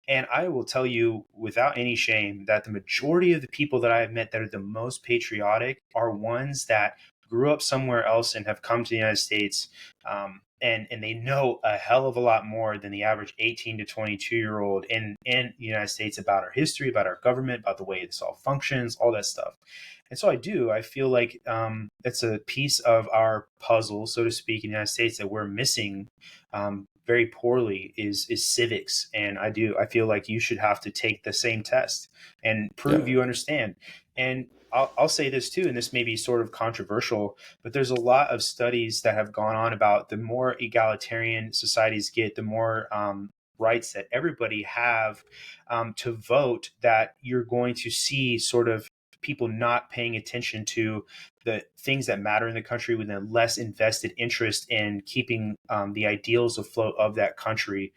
And I will tell you without any shame that the majority of the people that I have met that are the most patriotic are ones that grew up somewhere else and have come to the United States. And they know a hell of a lot more than the average 18 to 22-year-old in the United States about our history, about our government, about the way this all functions, all that stuff. And so I feel like it's a piece of our puzzle, so to speak, in the United States that we're missing very poorly is civics. And I feel like you should have to take the same test and prove Yeah. you understand. And I'll say this too, and this may be sort of controversial, but there's a lot of studies that have gone on about the more egalitarian societies get, the more rights that everybody have to vote, that you're going to see sort of people not paying attention to the things that matter in the country, with a less invested interest in keeping the ideals afloat of that country,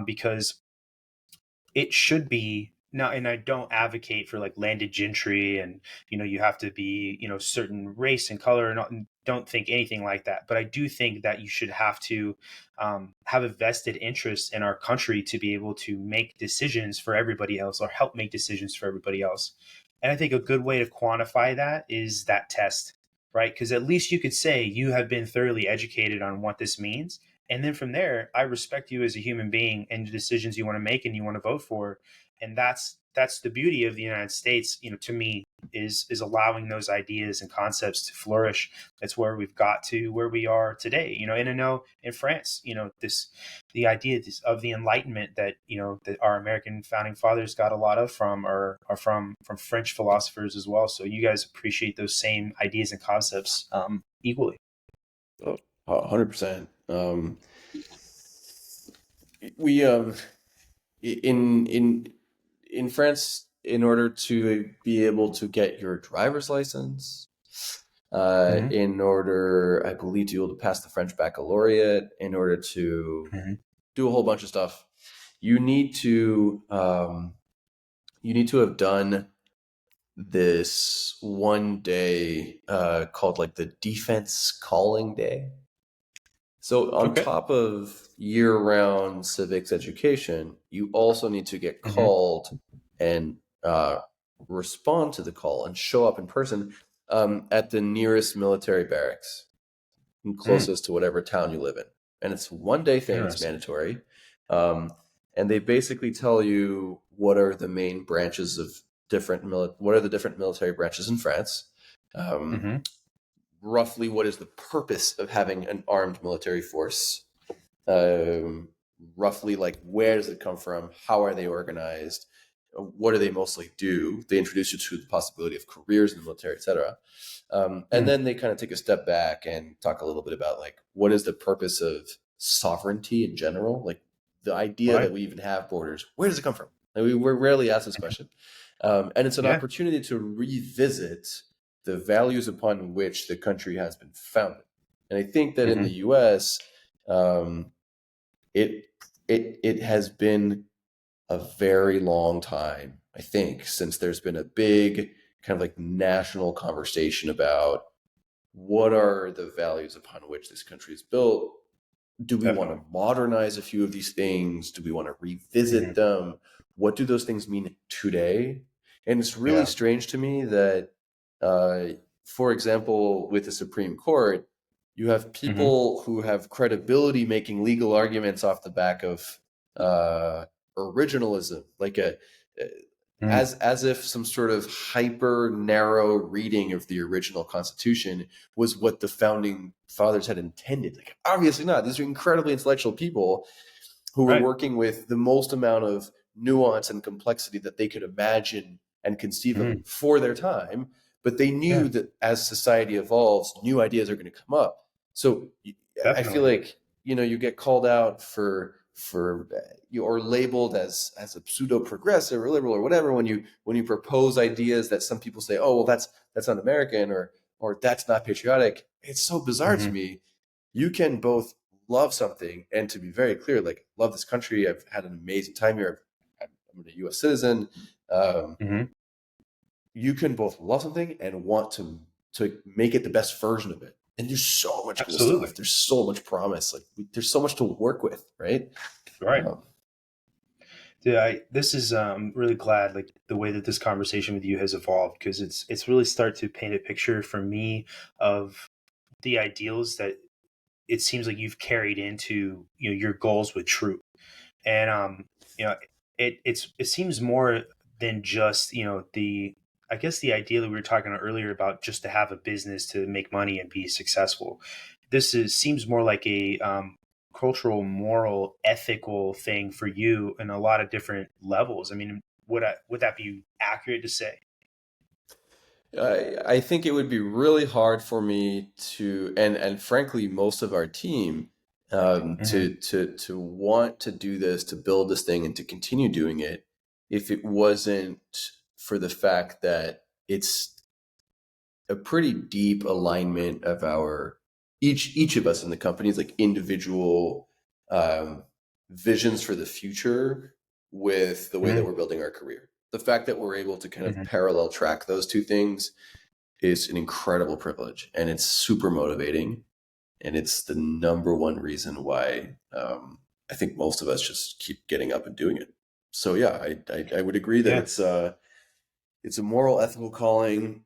because it should be now, and I don't advocate for like landed gentry and you have to be certain race and color, and don't think anything like that. But I do think that you should have to have a vested interest in our country to be able to make decisions for everybody else, or help make decisions for everybody else. And I think a good way to quantify that is that test, right? Because at least you could say you have been thoroughly educated on what this means, and then from there, I respect you as a human being and the decisions you want to make and you want to vote for. And that's the beauty of the United States, to me, is allowing those ideas and concepts to flourish. That's where we've got to where we are today. And I know in France, this the idea of the Enlightenment that that our American founding fathers got a lot of from are from French philosophers as well. So you guys appreciate those same ideas and concepts equally. Oh, 100%. We in France, in order to be able to get your driver's license, Mm-hmm. in order, I believe, to be able to pass the French baccalaureate, in order to Mm-hmm. do a whole bunch of stuff, you need to have done this one day called like the defense calling day. So on Okay. top of year-round civics education, you also need to get Mm-hmm. called and respond to the call and show up in person at the nearest military barracks and Mm, closest to whatever town you live in. And it's a one-day thing. It's interesting. mandatory. Um, and they basically tell you what are the main branches of what are the different military branches in France. Um, Mm-hmm. Roughly what is the purpose of having an armed military force, um, roughly like where does it come from, how are they organized, what do they mostly do. They introduce you to the possibility of careers in the military, etc. And Mm, then they kind of take a step back and talk a little bit about like what is the purpose of sovereignty in general, like the idea that right. we even have borders, where does it come from. And we're rarely asked this question, and it's an Yeah. opportunity to revisit the values upon which the country has been founded. And I think that in the Mm-hmm. U.S., um, it it has been a very long time, I think, since there's been a big kind of like national conversation about what are the values upon which this country is built. Do we want to Definitely. modernize a few of these things? Do we want to Mm-hmm. revisit them? What do those things mean today? And it's really Yeah. strange to me that, uh, for example, with the Supreme Court, you have Mm-hmm. people who have credibility making legal arguments off the back of uh, originalism, like Mm, as if some sort of hyper narrow reading of the original Constitution was what the founding fathers had intended. Like, obviously not. These are incredibly intellectual people who were right. working with the most amount of nuance and complexity that they could imagine and conceive of Mm, for their time. But they knew yeah. that as society evolves, new ideas are going to come up. So I feel Definitely. like you get called out for you or labeled as a pseudo progressive or liberal or whatever when you propose ideas that some people say, oh well, that's not American or that's not patriotic. It's so bizarre to Mm-hmm. me. You can both love something and, to be very clear, like love this country. I've had an amazing time here. I'm a U.S. citizen. Um, Mm-hmm. you can both love something and want to make it the best version of it. And there's so much cool Absolutely. stuff. There's so much promise. Like there's so much to work with, right? Right. Um, Dude, this is really glad like the way that this conversation with you has evolved, because it's really start to paint a picture for me of the ideals that it seems like you've carried into your goals with Troop. And you know it seems more than just the I guess the idea that we were talking about earlier about just to have a business to make money and be successful. This seems more like a cultural, moral, ethical thing for you in a lot of different levels. I mean, would that be accurate to say? I think it would be really hard for me to, and frankly, most of our team, Hmm. to want to do this, to build this thing, and to continue doing it, if it wasn't for the fact that it's a pretty deep alignment of our each of us in the companies like individual um, visions for the future with the way that Mm-hmm. we're building our career. The fact that we're able to kind of Mm-hmm. parallel track those two things is an incredible privilege, and it's super motivating. And it's the number one reason why I think most of us just keep getting up and doing it. So yeah, I would agree that Yeah. it's a moral, ethical calling.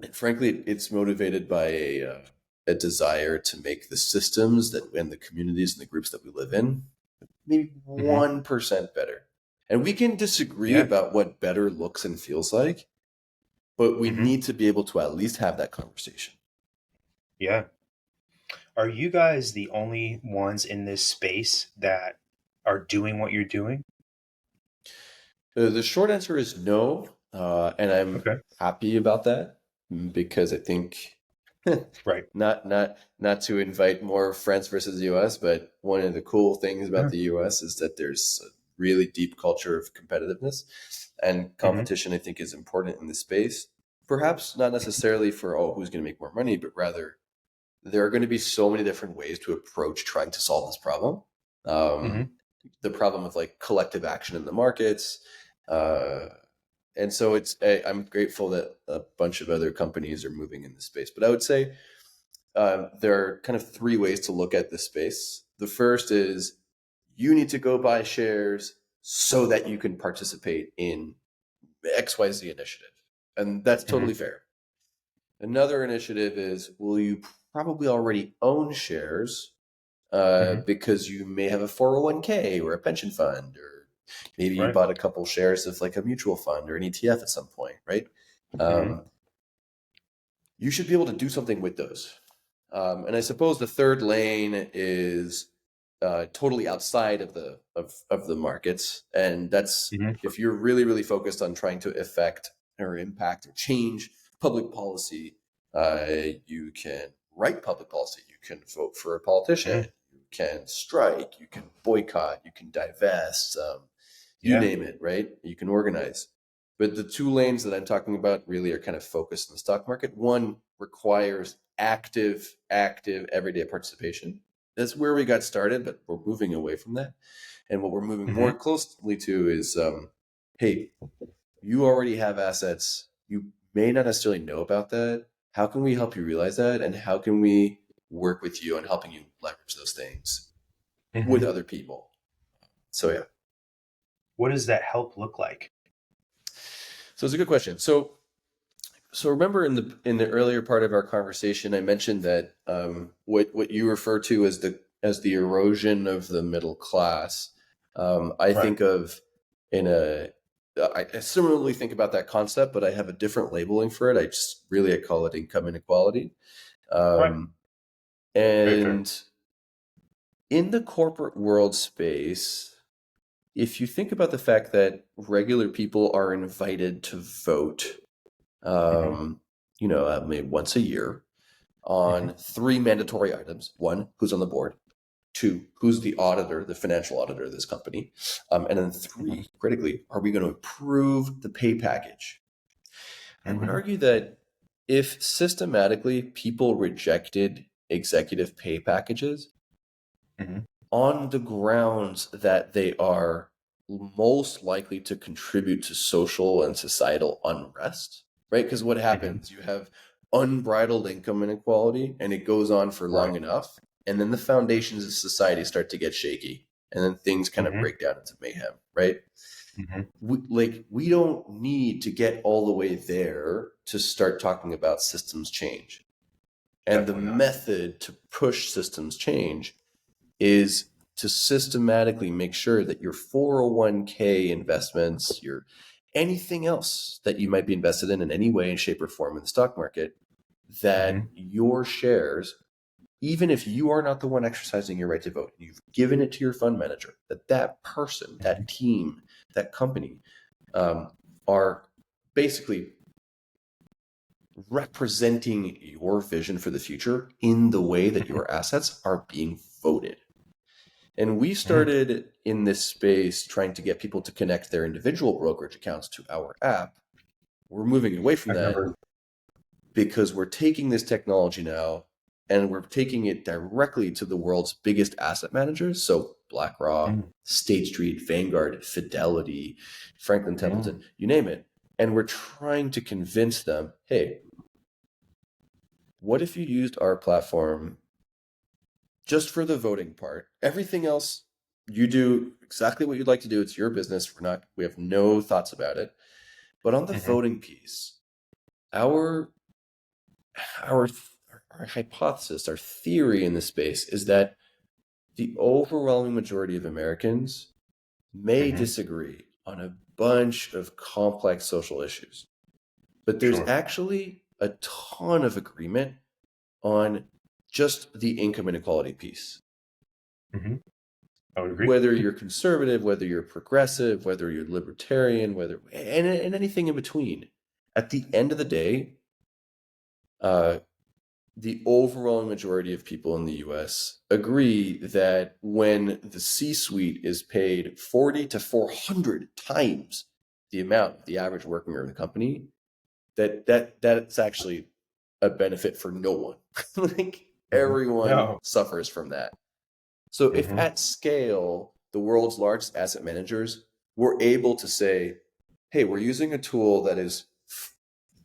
And frankly, it's motivated by a desire to make the systems that and the communities and the groups that we live in maybe Mm-hmm. 1% better. And we can disagree Yeah. about what better looks and feels like, but we Mm-hmm. need to be able to at least have that conversation. Yeah. Are you guys the only ones in this space that are doing what you're doing? The short answer is no, and I'm Okay. happy about that because I think Right. not to invite more France versus US, but one of the cool things about Yeah. the US is that there's a really deep culture of competitiveness, and Mm-hmm. competition I think is important in this space. Perhaps not necessarily for who's going to make more money, but rather there are going to be so many different ways to approach trying to solve this problem. Mm-hmm. Um, the problem of like collective action in the markets. Uh, and so I'm grateful that a bunch of other companies are moving in this space. But I would say there are kind of three ways to look at this space. The first is you need to go buy shares so that you can participate in XYZ initiative. And that's Mm-hmm. totally fair. Another initiative is will you probably already own shares Mm-hmm. because you may have a 401k or a pension fund, or maybe you Right. bought a couple shares of like a mutual fund or an ETF at some point, right? Mm-hmm. Um, you should be able to do something with those. And I suppose the third lane is totally outside of the markets, and that's Mm-hmm. if you're really really focused on trying to affect or impact or change public policy. You can write public policy. You can vote for a politician. Mm-hmm. You can strike. You can boycott. You can divest. You Yeah. name it, right? You can organize. But the two lanes that I'm talking about really are kind of focused in the stock market. One requires active everyday participation. That's where we got started, but we're moving away from that. And what we're moving Mm-hmm. more closely to is, hey, you already have assets. You may not necessarily know about that. How can we help you realize that? And how can we work with you on helping you leverage those things with Mm-hmm. other people? So yeah. What does that help look like? So it's a good question. So remember in the earlier part of our conversation, I mentioned that what you refer to as the erosion of the middle class. I Right. think of in a I similarly think about that concept, but I have a different labeling for it. I call it income inequality. Right. Um, Very fair. and in the corporate world space, if you think about the fact that regular people are invited to vote, Mm-hmm. um, maybe once a year Mm-hmm. on three mandatory items. One, who's on the board. Two, who's the auditor, the financial auditor of this company. And then Mm-hmm. three, critically, are we going to approve the pay package? I would Mm-hmm. argue that if systematically people rejected executive pay packages Mm-hmm. on the grounds that they are most likely to contribute to social and societal unrest, right? Because what Mm-hmm. happens, you have unbridled income inequality and it goes on for Right. long enough. And then the foundations of society start to get shaky and then things kind of Mm-hmm. break down into mayhem, right? Mm-hmm. We don't need to get all the way there to start talking about systems change. And the Definitely not. method to push systems change is to systematically make sure that your 401k investments, your anything else that you might be invested in any way, shape, or form in the stock market, Mm-hmm. that your shares, even if you are not the one exercising your right to vote, you've given it to your fund manager, that person, Mm-hmm. that team, that company are basically representing your vision for the future in the way that your assets are being voted. And we Mm-hmm. started in this space trying to get people to connect their individual brokerage accounts to our app. We're moving away I from that remember. because we're taking this technology now and we're taking it directly to the world's biggest asset managers. So BlackRock, Mm. State Street, Vanguard, Fidelity, Franklin Templeton, you name it. And we're trying to convince them, hey, what if you used our platform just for the voting part? Everything else, you do exactly what you'd like to do. It's your business. We have no thoughts about it. But on the voting piece, our hypothesis, our theory in this space is that the overwhelming majority of Americans may disagree on a bunch of complex social issues, but there's Sure. actually a ton of agreement on just the income inequality piece. I would agree. Whether you're conservative, whether you're progressive, whether you're libertarian, and anything in between, at the end of the day, the overall majority of people in the US agree that when the C-suite is paid 40 to 400 times the amount of the average worker in the company, that's actually a benefit for no one. Like everyone No. suffers from that. So if at scale, the world's largest asset managers were able to say, hey, we're using a tool that is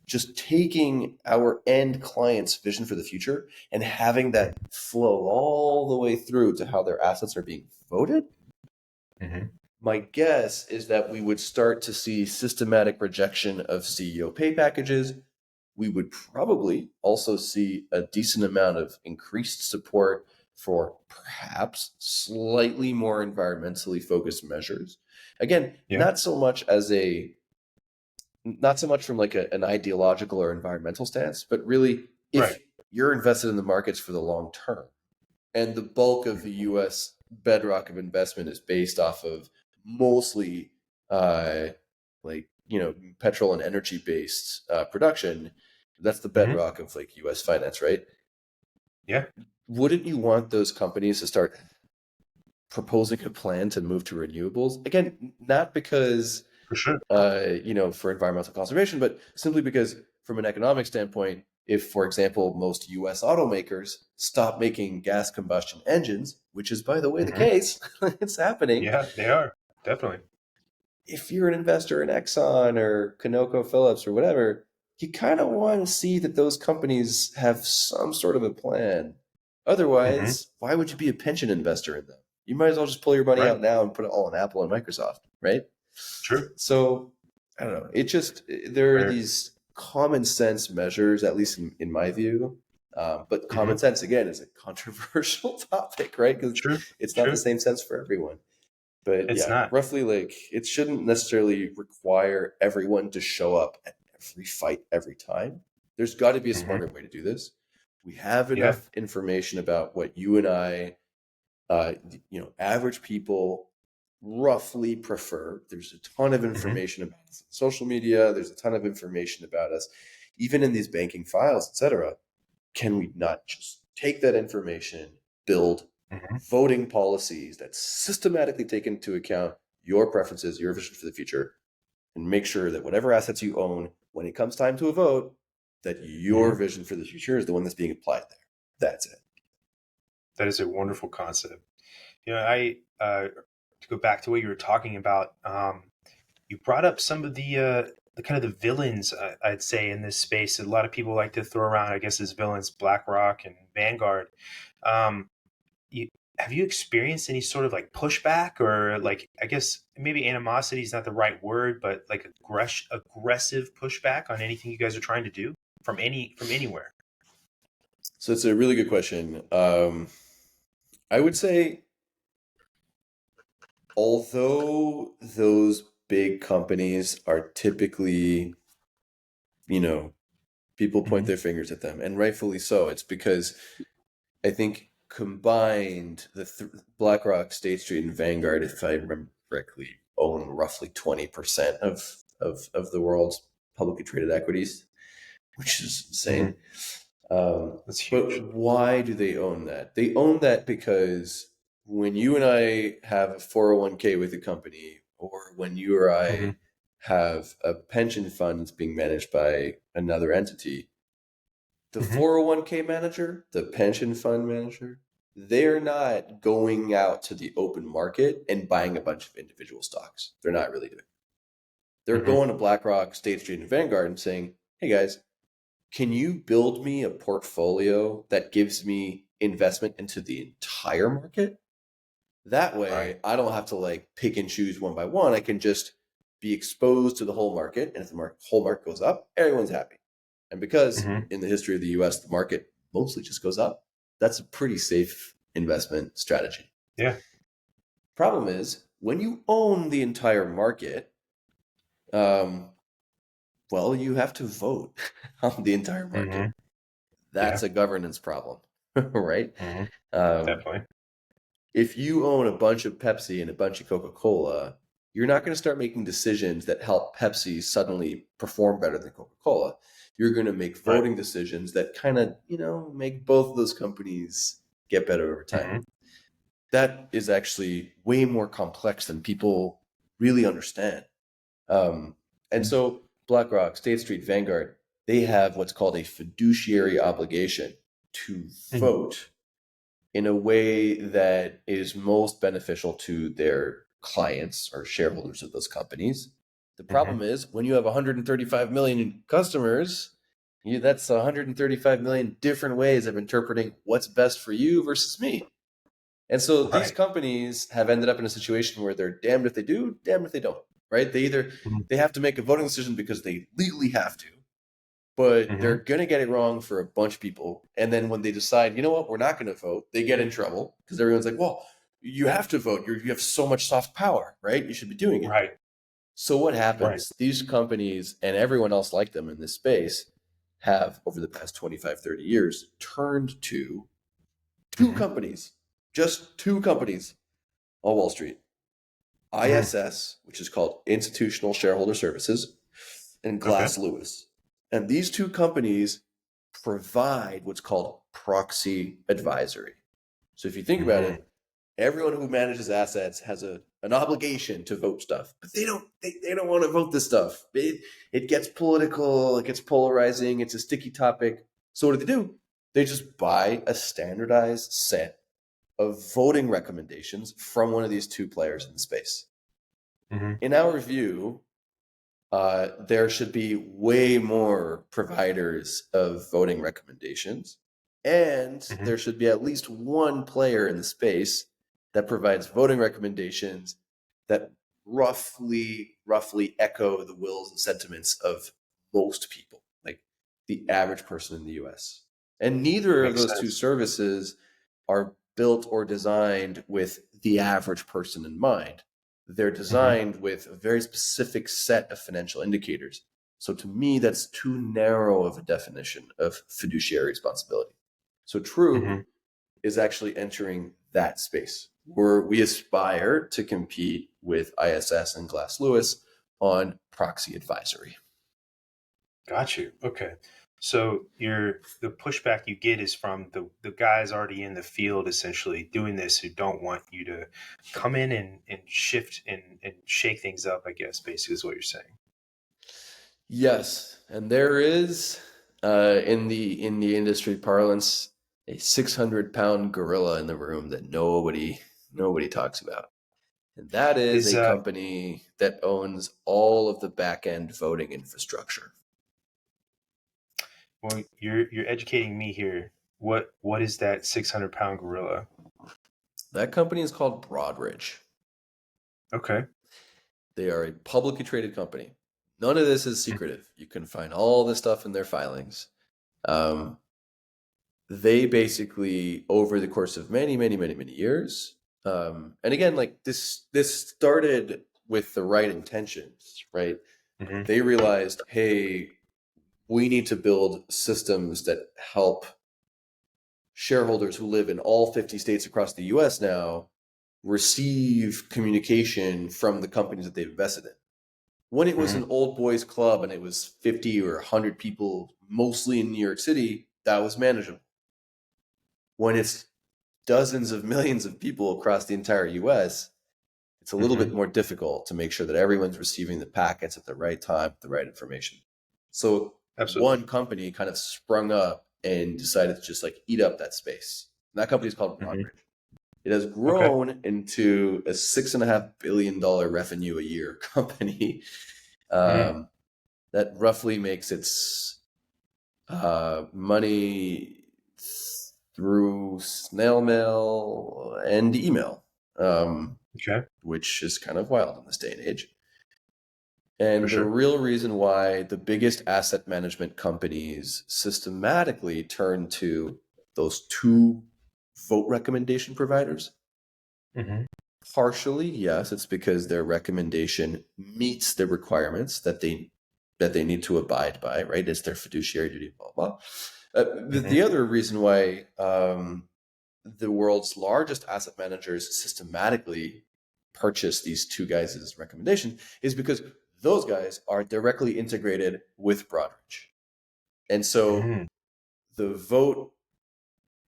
just taking our end client's vision for the future and having that flow all the way through to how their assets are being voted, my guess is that we would start to see systematic rejection of CEO pay packages. We would probably also see a decent amount of increased support for perhaps slightly more environmentally focused measures. Again, not so much from like an ideological or environmental stance, but really if you're invested in the markets for the long term and the bulk of the US bedrock of investment is based off of mostly petrol and energy based production, that's the bedrock of like US finance, right? Yeah. Wouldn't you want those companies to start proposing a plan to move to renewables? Again, not because For sure. for environmental conservation, but simply because from an economic standpoint, if, for example, most US automakers stop making gas combustion engines, which is, by the way, the case, it's happening. Yeah, they are. Definitely. If you're an investor in Exxon or ConocoPhillips or whatever, you kind of want to see that those companies have some sort of a plan. Otherwise, why would you be a pension investor in them? You might as well just pull your money out now and put it all in Apple and Microsoft, right? True. So I don't know. There are these common sense measures, at least in my view. But common sense, again, is a controversial topic, right? Because it's not the same sense for everyone. But It's not. roughly like it shouldn't necessarily require everyone to show up at every fight every time. There's got to be a smarter way to do this. We have enough information about what you and I, average people roughly prefer. There's a ton of information about us on social media. There's a ton of information about us, even in these banking files, etc. Can we not just take that information, build voting policies that systematically take into account your preferences, your vision for the future, and make sure that whatever assets you own, when it comes time to a vote, that your vision for the future is the one that's being applied there. That's it. That is a wonderful concept. I to go back to what you were talking about. You brought up some of the kind of the villains, I'd say, in this space. A lot of people like to throw around, I guess, as villains, BlackRock and Vanguard. Have you experienced any sort of like pushback or like, I guess maybe animosity is not the right word, but like aggressive pushback on anything you guys are trying to do from anywhere? So it's a really good question. I would say, although those big companies are typically, people point their fingers at them, and rightfully so. It's because I think combined, BlackRock, State Street, and Vanguard, if I remember correctly, own roughly 20% of the world's publicly traded equities, which is insane. That's huge. But why do they own that? They own that because when you and I have a 401k with a company, or when you or I have a pension fund that's being managed by another entity, the 401k manager, the pension fund manager, they're not going out to the open market and buying a bunch of individual stocks. They're not really doing it. They're going to BlackRock, State Street, and Vanguard and saying, hey guys, can you build me a portfolio that gives me investment into the entire market? That way, I don't have to like pick and choose one by one. I can just be exposed to the whole market. And if the whole market goes up, everyone's happy. And because in the history of the US, the market mostly just goes up, that's a pretty safe investment strategy. Yeah. Problem is, when you own the entire market, well, you have to vote on the entire market. That's a governance problem, right? Definitely. If you own a bunch of Pepsi and a bunch of Coca-Cola, you're not going to start making decisions that help Pepsi suddenly perform better than Coca-Cola. You're going to make voting decisions that kind of, make both of those companies get better over time. That is actually way more complex than people really understand. And so BlackRock, State Street, Vanguard, they have what's called a fiduciary obligation to vote in a way that is most beneficial to their clients or shareholders of those companies. The problem is when you have 135 million customers, that's 135 million different ways of interpreting what's best for you versus me. And so these companies have ended up in a situation where they're damned if they do, damned if they don't, right? They either they have to make a voting decision because they legally have to, but they're going to get it wrong for a bunch of people. And then when they decide, you know what, we're not going to vote, they get in trouble because everyone's like, well, you have to vote. You have so much soft power, right? You should be doing it. Right. So what happens? These companies and everyone else like them in this space have, over the past 25, 30 years, turned to two companies, just two companies on Wall Street. ISS, which is called Institutional Shareholder Services, and Glass Lewis. And these two companies provide what's called proxy advisory. So if you think about it, everyone who manages assets has an obligation to vote stuff, but they don't want to vote this stuff. It gets political, it gets polarizing, it's a sticky topic. So what do? They just buy a standardized set of voting recommendations from one of these two players in the space. In our view, there should be way more providers of voting recommendations, and there should be at least one player in the space that provides voting recommendations that roughly echo the wills and sentiments of most people, like the average person in the US. And neither of those two services are built or designed with the average person in mind. They're designed with a very specific set of financial indicators. So to me, that's too narrow of a definition of fiduciary responsibility. So True is actually entering that space where we aspire to compete with ISS and Glass Lewis on proxy advisory. Got you. Okay. So the pushback you get is from the guys already in the field, essentially doing this, who don't want you to come in and shift and shake things up, I guess, basically is what you're saying. Yes. And there is, in the industry parlance, a 600-pound gorilla in the room that nobody talks about. And that is a company that owns all of the back-end voting infrastructure. Well, you're educating me here. What is that 600-pound gorilla? That company is called Broadridge. Okay. They are a publicly traded company. None of this is secretive. You can find all this stuff in their filings. They basically, over the course of many years, and again, like this started with the right intentions, right? They realized, hey, we need to build systems that help shareholders who live in all 50 states across the US now receive communication from the companies that they've invested in. When it was an old boys club and it was 50 or 100 people, mostly in New York City, that was manageable. When it's dozens of millions of people across the entire US, it's a little bit more difficult to make sure that everyone's receiving the packets at the right time, the right information. So one company kind of sprung up and decided to just like eat up that space. That company is called Hmm. Broadridge. It has Okay. grown into a $6.5 billion revenue a year company. Mm. Um, that roughly makes its money through snail mail and email, Okay. which is kind of wild in this day and age. For And the sure. real reason why the biggest asset management companies systematically turn to those two vote recommendation providers, Hmm. partially, yes, it's because their recommendation meets the requirements that they need to abide by, right? It's their fiduciary duty, blah blah. Hmm. The other reason why the world's largest asset managers systematically purchase these two guys' recommendation is because those guys are directly integrated with Broadridge. And so Hmm. the vote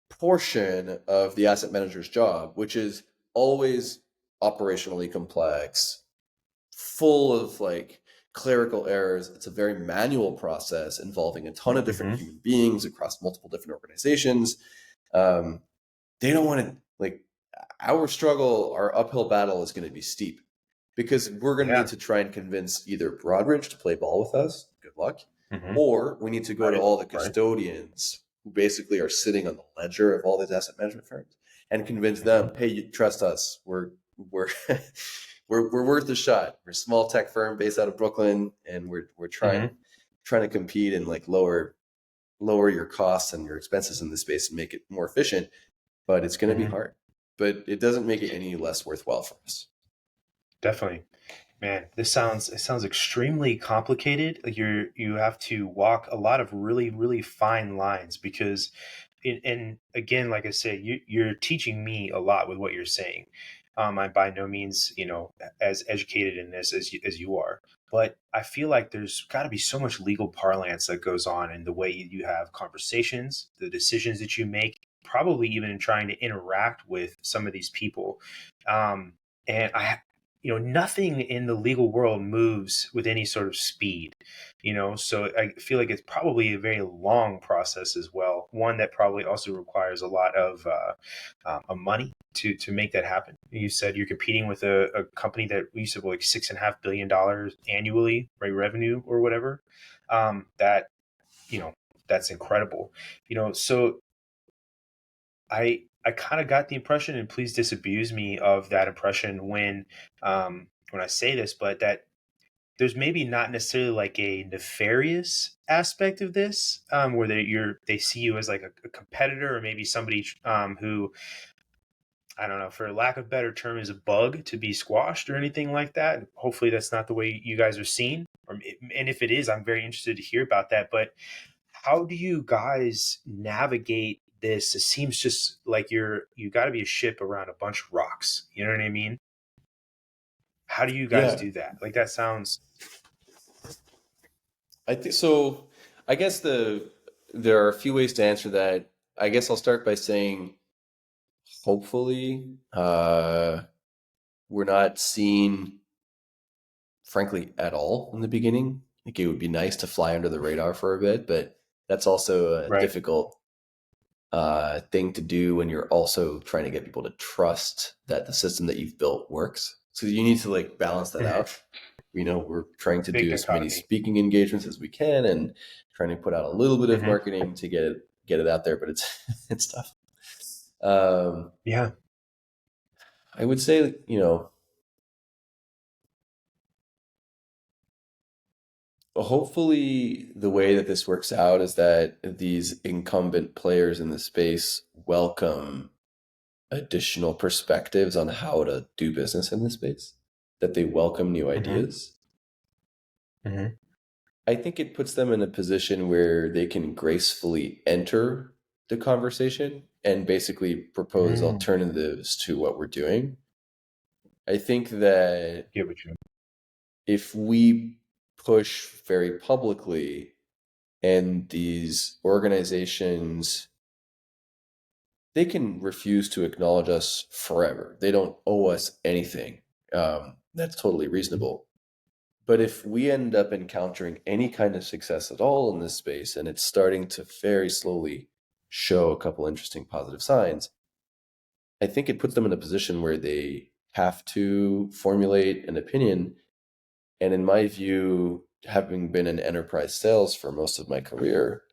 portion of the asset manager's job, which is always operationally complex, full of like clerical errors. It's a very manual process involving a ton of different Hmm. human beings across multiple different organizations. Um, they don't want to like our struggle, our uphill battle is going to be steep because we're going to need Yeah. to try and convince either Broadridge to play ball with us. Good luck. Hmm. Or we need to go to Right. all the Right. custodians who basically are sitting on the ledger of all these asset management firms and convince Hmm. them, hey, you trust us. We're we're worth a shot. We're a small tech firm based out of Brooklyn, and we're Hmm. trying to compete and like lower your costs and your expenses in this space and make it more efficient. But it's going to be Hmm. hard. But it doesn't make it any less worthwhile for us. Definitely. Man, it sounds extremely complicated. Like you have to walk a lot of really really fine lines because, and again, like I say, you're teaching me a lot with what you're saying. I'm by no means as educated in this as you are, but I feel like there's got to be so much legal parlance that goes on in the way you have conversations, the decisions that you make, probably even in trying to interact with some of these people. Um, and nothing in the legal world moves with any sort of speed, so I feel like it's probably a very long process as well, one that probably also requires a lot of money to make that happen. You said you're competing with a company that you said like $6.5 billion annually, right, revenue or whatever. That you know that's incredible. So I kind of got the impression, and please disabuse me of that impression when I say this, but that there's maybe not necessarily like a nefarious aspect of this, where they see you as like a competitor, or maybe somebody who, I don't know, for lack of a better term, is a bug to be squashed or anything like that. Hopefully, that's not the way you guys are seen. And if it is, I'm very interested to hear about that. But how do you guys navigate this? It seems just like you got to be a ship around a bunch of rocks. You know what I mean? How do you guys Yeah, do that? Like that sounds I think so. I guess there are a few ways to answer that. I guess I'll start by saying, hopefully, we're not seen, frankly, at all in the beginning. Like it would be nice to fly under the radar for a bit, but that's also a right. difficult thing to do when you're also trying to get people to trust that the system that you've built works. So you need to like balance that Hmm. out. We're trying to Big do as many dichotomy. speaking engagements as we can and trying to put out a little bit of Hmm. marketing to get it out there, but it's it's tough. Um, Yeah. I would say, hopefully the way that this works out is that these incumbent players in the space welcome additional perspectives on how to do business in this space, that they welcome new Hmm. ideas. Hmm. I think it puts them in a position where they can gracefully enter the conversation and basically propose Mm. alternatives to what we're doing. I think that Get what you if we push very publicly and these organizations, they can refuse to acknowledge us forever. They don't owe us anything. That's totally mean. reasonable. But if we end up encountering any kind of success at all in this space, and it's starting to very slowly show a couple interesting positive signs, I think it puts them in a position where they have to formulate an opinion. And in my view, having been in enterprise sales for most of my career,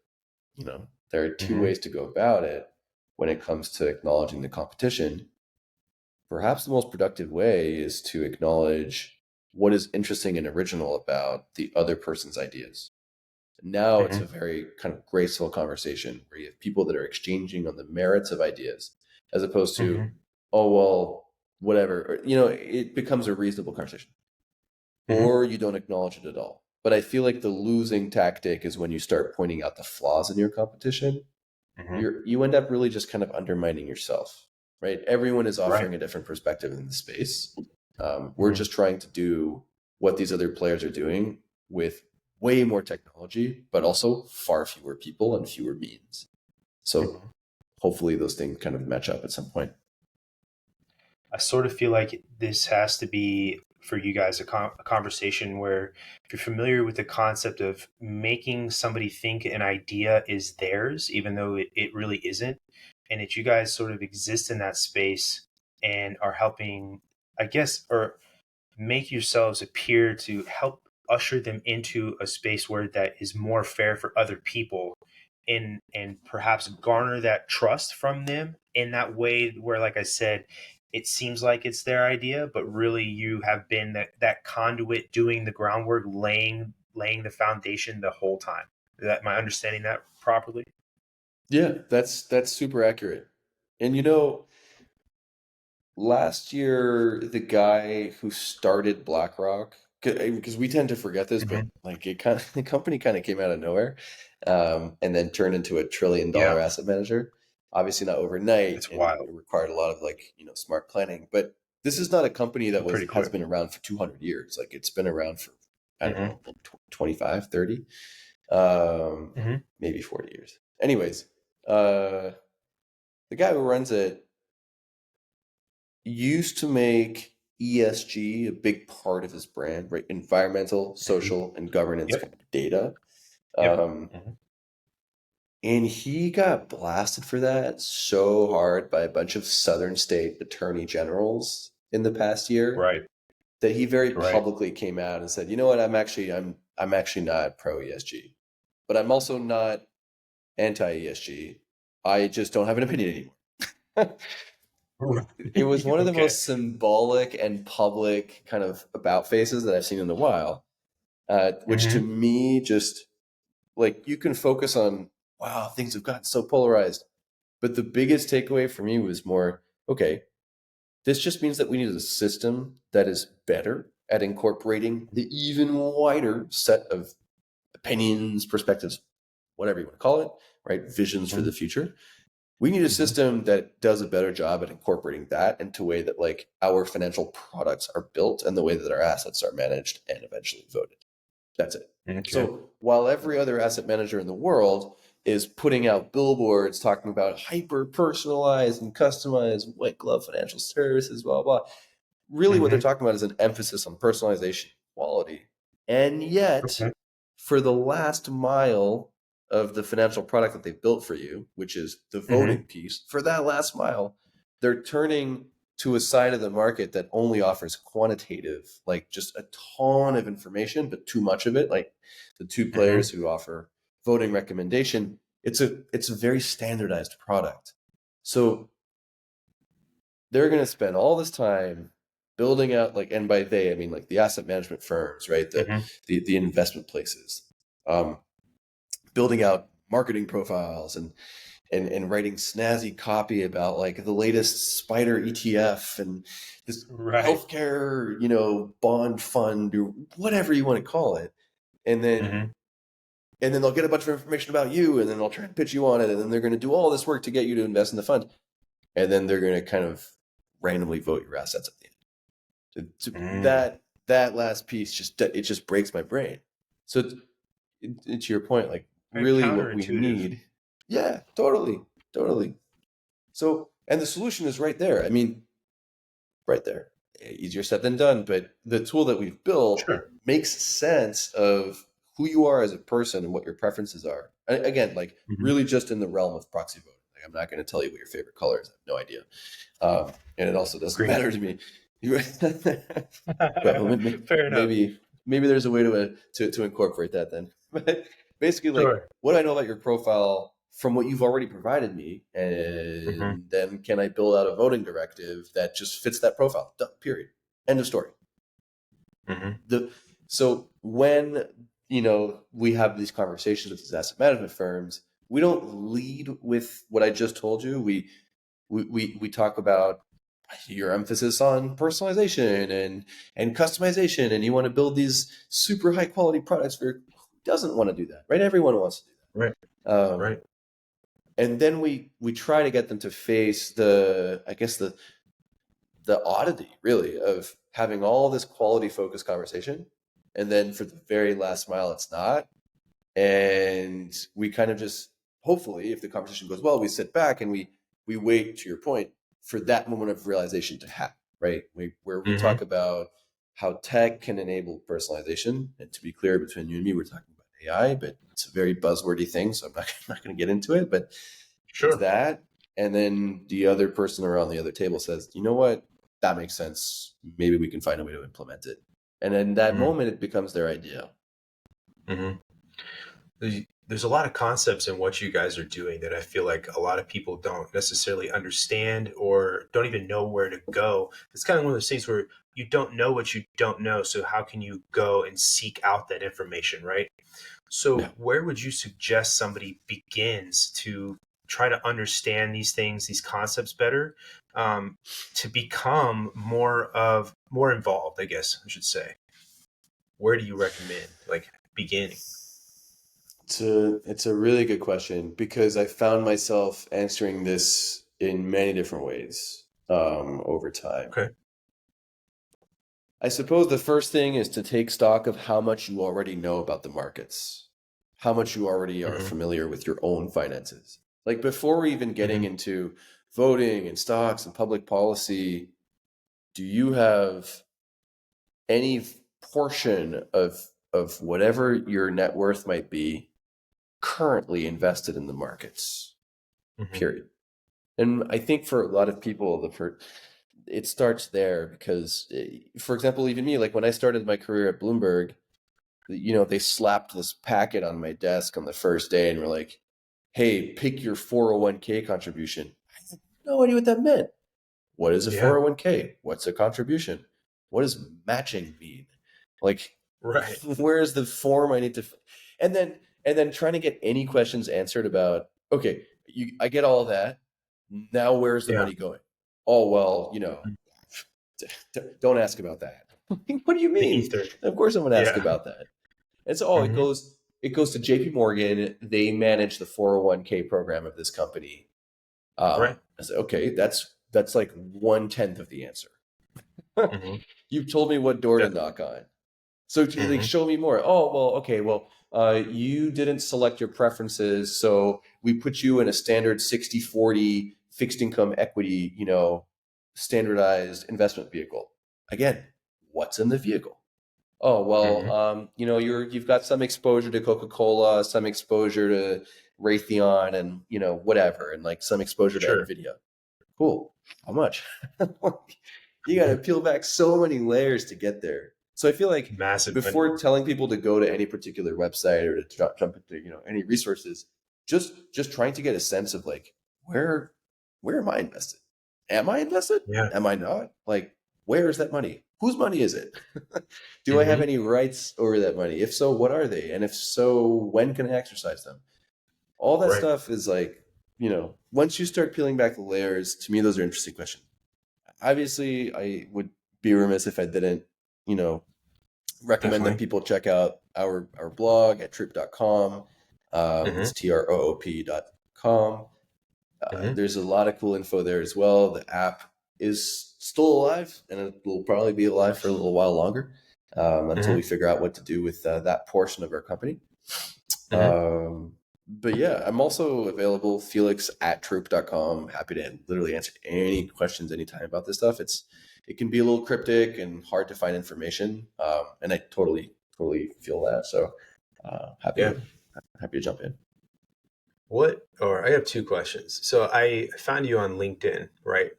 there are two Mm-hmm. ways to go about it when it comes to acknowledging the competition. Perhaps the most productive way is to acknowledge what is interesting and original about the other person's ideas. Now it's Mm-hmm. a very kind of graceful conversation where you have people that are exchanging on the merits of ideas as opposed to, Mm-hmm. oh, well, whatever. Or, it becomes a reasonable conversation. Mm-hmm. Or you don't acknowledge it at all. But I feel like the losing tactic is when you start pointing out the flaws in your competition. Mm-hmm. You end up really just kind of undermining yourself, right? Everyone is Right. offering a different perspective in the space. We're Mm-hmm. just trying to do what these other players are doing with way more technology, but also far fewer people and fewer means. So Mm-hmm. hopefully those things kind of match up at some point. I sort of feel like this has to be for you guys a conversation where if you're familiar with the concept of making somebody think an idea is theirs, even though it really isn't, and that you guys sort of exist in that space and are helping, I guess, or make yourselves appear to help usher them into a space where that is more fair for other people and perhaps garner that trust from them in that way where, like I said, it seems like it's their idea, but really you have been that conduit doing the groundwork, laying the foundation the whole time. Is that my understanding that properly? Yeah, that's super accurate. And last year, the guy who started BlackRock, because we tend to forget this, but Mm-hmm. like the company kind of came out of nowhere, and then turned into a $1 trillion Yeah, asset manager. Obviously not overnight, it's and wild. it required a lot of smart planning. But this is not a company that Pretty has quick. been around for 200 years. Like it's been around for, I don't Mm-hmm. know, 25, 30, Mm-hmm. maybe 40 years. Anyways, the guy who runs it used to make ESG a big part of his brand, right? Environmental, Mm-hmm. social, and governance Yep. kind of data. Yep. Um, Mm-hmm. and he got blasted for that so hard by a bunch of Southern state attorney generals in the past year Right. that he very Right. publicly came out and said, "You know what? I'm actually not pro ESG, but I'm also not anti ESG. I just don't have an opinion anymore." Right. It was one of the Okay. most symbolic and public kind of about faces that I've seen in a while, which to Mm-hmm. me just like you can focus on, wow, things have gotten so polarized. But the biggest takeaway for me was more, okay, this just means that we need a system that is better at incorporating the even wider set of opinions, perspectives, whatever you want to call it, right? Visions for the future. We need a Mm-hmm. system that does a better job at incorporating that into a way that like our financial products are built and the way that our assets are managed and eventually voted. That's it. Okay. So while every other asset manager in the world is putting out billboards talking about hyper personalized and customized white glove financial services, blah, blah, really what they're Mm-hmm. talking about is an emphasis on personalization and quality. And yet, Okay. for the last mile of the financial product that they built for you, which is the Mm-hmm. voting piece, for that last mile, they're turning to a side of the market that only offers quantitative, like just a ton of information, but too much of it. Like the two Mm-hmm. players who offer voting recommendation, it's a very standardized product. So they're going to spend all this time building out and by they I mean like the asset management firms, right? the Mm-hmm. the investment places, um, building out marketing profiles and writing snazzy copy about like the latest spider ETF and this Right. healthcare bond fund or whatever you want to call it, and then Mm-hmm. and then they'll get a bunch of information about you, and then they'll try and pitch you on it, and then they're going to do all this work to get you to invest in the fund, and then they're going to kind of randomly vote your assets at the end. Mm. That last piece just breaks my brain. So to your point, like Very really what we counterintuitive. need, yeah, totally, totally. So and the solution is right there. I mean, right there. Easier said than done, but the tool that we've built Sure. makes sense of who you are as a person and what your preferences are. Again, like Mm-hmm. really just in the realm of proxy voting. I'm not going to tell you what your favorite color is. I have no idea. And it also doesn't Green. matter to me. But Fair enough. maybe there's a way to incorporate that then. But basically, like, Sure. what do I know about your profile from what you've already provided me, Mm-hmm. and then can I build out a voting directive that just fits that profile? Done, period. End of story. Mm-hmm. So when we have these conversations with these asset management firms, we don't lead with what I just told you. We talk about your emphasis on personalization and customization, and you want to build these super high quality products for who doesn't want to do that, right? Everyone wants to do Right. that. Right. And then we try to get them to face the oddity, really, of having all this quality focused conversation, and then for the very last mile, it's not. And we kind of just, hopefully, if the conversation goes well, we sit back and we wait, to your point, for that moment of realization to happen, right? Where we Mm-hmm. talk about how tech can enable personalization. And to be clear, between you and me, we're talking about AI, but it's a very buzzwordy thing, so I'm not going to get into it. But it's Sure. that. And then the other person around the other table says, you know what? That makes sense. Maybe we can find a way to implement it. And in that moment, it becomes their idea. Mm-hmm. There's a lot of concepts in what you guys are doing that I feel like a lot of people don't necessarily understand or don't even know where to go. It's kind of one of those things where you don't know what you don't know. So how can you go and seek out that information, right? Yeah. So where would you suggest somebody begins to try to understand these things, these concepts better, to become more involved, I guess I should say? Where do you recommend like beginning? It's a really good question, because I found myself answering this in many different ways over time. Okay. I suppose the first thing is to take stock of how much you already know about the markets, how much you already are Mm-hmm. familiar with your own finances. Like, before even getting Mm-hmm. into voting and stocks and public policy, do you have any portion of whatever your net worth might be currently invested in the markets? Mm-hmm. Period. And I think for a lot of people, it starts there, because, for example, even me, like when I started my career at Bloomberg, they slapped this packet on my desk on the first day and were like, hey, pick your 401k contribution. I had no idea what that meant. What is a Yeah. 401k? What's a contribution? What does matching mean? Like, Right. where's the form I need to, and then trying to get any questions answered about, okay, I get all of that. Now where's the Yeah. money going? Oh, well, don't ask about that. What do you The mean? ether. Of course I'm going to ask Yeah. about that. And so, Mm-hmm. it goes to JP Morgan. They manage the 401k program of this company. Right. I said, okay, that's like 1/10 of the answer. Mm-hmm. You've told me what door to Definitely. knock on. So, like, Mm-hmm. show me more. Oh, well, okay, well, you didn't select your preferences, so we put you in a standard 60/40 fixed income equity, standardized investment vehicle. Again, what's in the vehicle? Oh, well, Mm-hmm. you've got some exposure to Coca-Cola, some exposure to Raytheon, and whatever, and like some exposure to Sure. Nvidia. Cool. How much? You got to peel back so many layers to get there. So I feel like, Massive money. before telling people to go to any particular website or to jump into any resources, just trying to get a sense of, like, where am I invested? Am I invested? Yeah. Am I not? Like, where is that money? Whose money is it? Do I have Mm-hmm. any rights over that money? If so, what are they? And if so, when can I exercise them? All that Right. stuff is like, once you start peeling back the layers, to me, those are interesting questions. Obviously, I would be remiss if I didn't, recommend that Definitely. people check out our blog at troop.com. Mm-hmm. It's TROOP.com. Mm-hmm. There's a lot of cool info there as well. The app is still alive, and it will probably be alive for a little while longer, until Mm-hmm. we figure out what to do with that portion of our company. Mm-hmm. But yeah, I'm also available, Felix at troop.com. Happy to literally answer any questions anytime about this stuff. It can be a little cryptic and hard to find information. And I totally feel that. So happy Yeah. to jump in. I have two questions. So I found you on LinkedIn, right?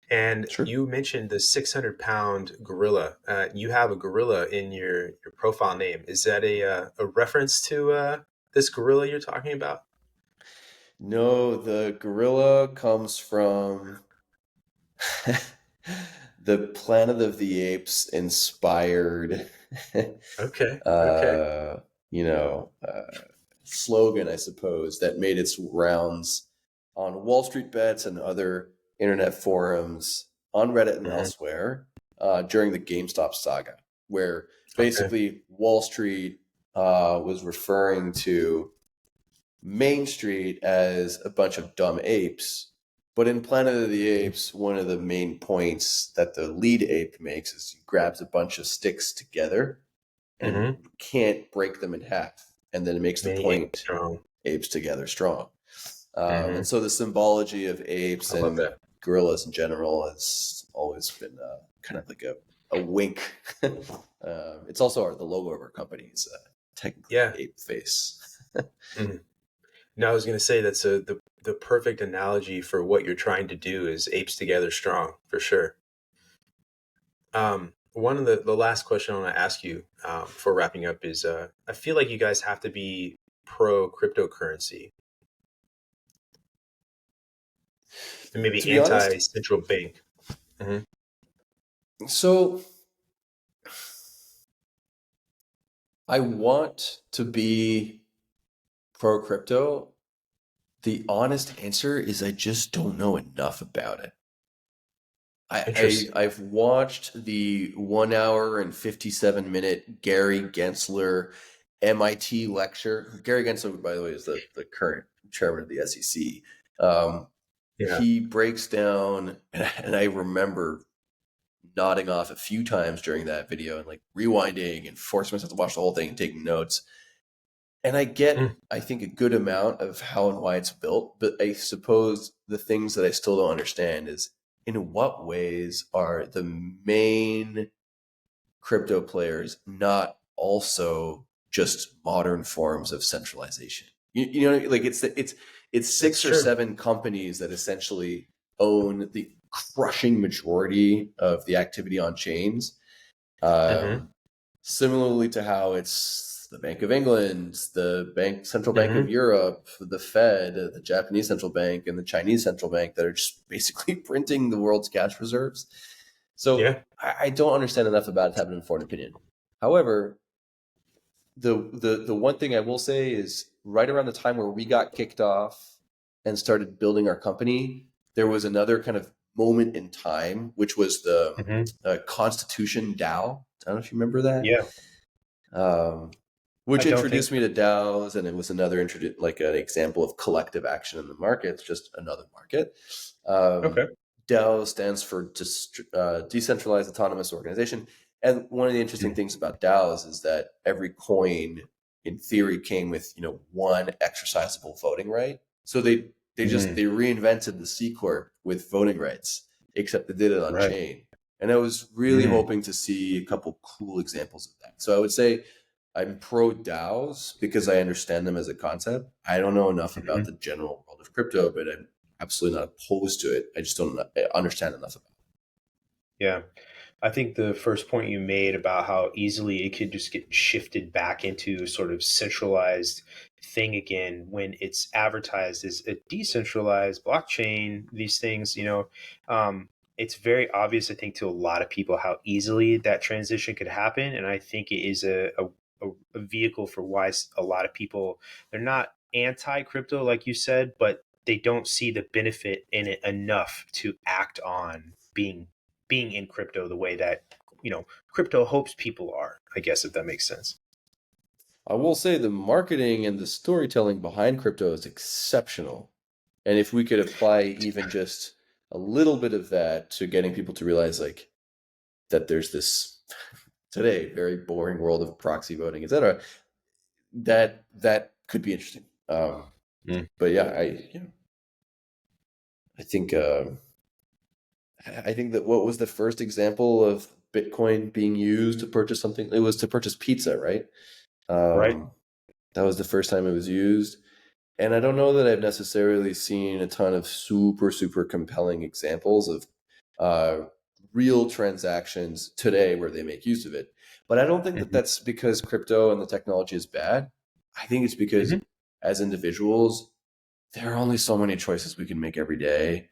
And Sure. you mentioned the 600-pound gorilla. You have a gorilla in your profile name. Is that a reference to this gorilla you're talking about? No, the gorilla comes from the Planet of the Apes inspired, Okay. Okay. uh, you know, slogan, I suppose, that made its rounds on Wall Street Bets and other internet forums on Reddit and Hmm. elsewhere during the GameStop saga, where Okay. basically Wall Street was referring to Main Street as a bunch of dumb apes. But in Planet of the Apes, one of the main points that the lead ape makes is he grabs a bunch of sticks together and Mm-hmm. can't break them in half. And then it makes the Many apes point strong. apes together strong. Hmm. And so the symbology of apes I love and that. gorillas in general has always been kind of like a wink. It's also the logo of our company is technically Yeah. an ape face. Mhm. No, I was going to say that's the perfect analogy for what you're trying to do is apes together strong for sure. One of the last question I want to ask you before wrapping up is I feel like you guys have to be pro cryptocurrency and To maybe be honest, anti central bank. Hmm. so I want to be pro crypto. The honest answer is I just don't know enough about it. Interesting. I've watched the 1 hour and 57 minute Gary Gensler MIT lecture. Gary Gensler, by the way, is the current chairman of the SEC. Yeah. He breaks down, and I remember nodding off a few times during that video and like rewinding and forcing myself to watch the whole thing and taking notes. And I get, Mm. I think, a good amount of how and why it's built, but I suppose the things that I still don't understand is in what ways are the main crypto players not also just modern forms of centralization? You know, what I mean? Like it's That's six or true. seven companies that essentially own the crushing majority of the activity on chains. Hmm. Um, Similarly to how it's the Bank of England, the Central Bank of Hmm. Europe, the Fed, the Japanese central bank, and the Chinese central bank that are just basically printing the world's cash reserves. So Yeah. I don't understand enough about it to have an informed opinion. However, the one thing I will say is right around the time where we got kicked off and started building our company, there was another kind of moment in time, which was the Hmm. Constitution DAO. I don't know if you remember that. Yeah. um, I which don't think introduced me so. to DAOs, and it was another like an example of collective action in the market. It's just another market. Um, Okay. DAO stands for decentralized autonomous organization, and one of the interesting Mm. things about DAOs is that every coin, in theory, came with one exercisable voting right. So they Mm. reinvented the C corp with voting rights, except they did it on Right. chain. And I was really Mm. hoping to see a couple cool examples of that. So I would say I'm pro DAOs because I understand them as a concept. I don't know enough about Hmm. the general world of crypto, but I'm absolutely not opposed to it. I just don't understand enough about Yeah. I think the first point you made about how easily it could just get shifted back into a sort of centralized thing again when it's advertised as a decentralized blockchain, these things, it's very obvious, I think, to a lot of people how easily that transition could happen. And I think it is a vehicle for why a lot of people, they're not anti crypto, like you said, but they don't see the benefit in it enough to act on being in crypto the way that crypto hopes people are, I guess, if that makes sense. it. I will say the marketing and the storytelling behind crypto is exceptional. And if we could apply even just a little bit of that to getting people to realize like that there's this today very boring world of proxy voting, etc., that could be interesting. Mm. But yeah, I think I think that what was the first example of Bitcoin being used to purchase something? It was to purchase pizza, right? Right. Um, that was the first time it was used. And I don't know that I've necessarily seen a ton of super compelling examples of real transactions today where they make use of it. But I don't think that Hmm. that's because crypto and the technology is bad. I think it's because Hmm. as individuals, there are only so many choices we can make every day.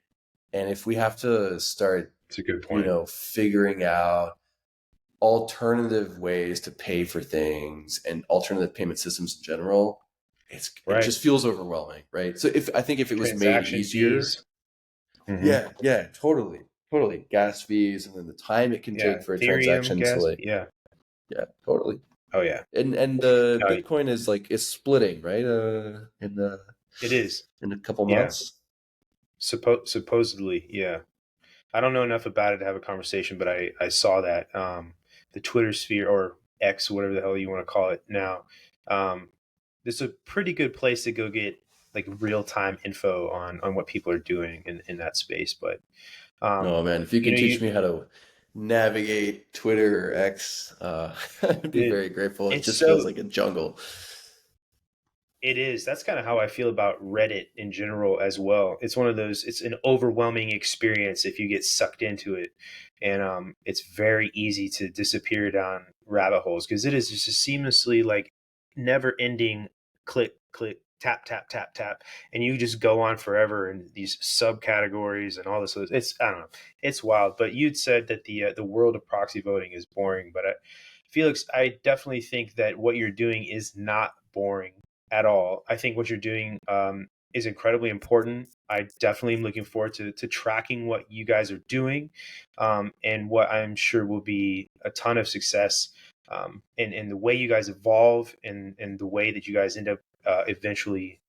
And if we have to start, It's a good point. figuring out alternative ways to pay for things and alternative payment systems in general, it Right. just feels overwhelming, right? So if it was made Transaction easier, fees. Hmm. yeah, totally, gas fees, and then the time it can Yeah. take for a Ethereum transaction to gas. like, Yeah. yeah, totally. Oh yeah. And No, Bitcoin is splitting, right? it is. In a couple Yeah. months. Supposedly. Yeah. I don't know enough about it to have a conversation, but I saw that the Twitter sphere or X, whatever the hell you want to call it now. Um, this is a pretty good place to go get like real time info on what people are doing in that space. But Oh man, if you you can know, teach you me how to navigate Twitter or X, I'd be it very grateful. It it's just feels so like a jungle. it is. That's kind of how I feel about Reddit in general as well. It's one of those. It's an overwhelming experience if you get sucked into it, and it's very easy to disappear down rabbit holes because it is just a seamlessly like never-ending click, click, tap, tap, tap, tap, and you just go on forever in these subcategories and all this. It's I don't know. It's wild. But you'd said that the world of proxy voting is boring, but Felix, I definitely think that what you're doing is not boring at all. I think what you're doing is incredibly important. I definitely am looking forward to tracking what you guys are doing and what I'm sure will be a ton of success in the way you guys evolve and the way that you guys end up eventually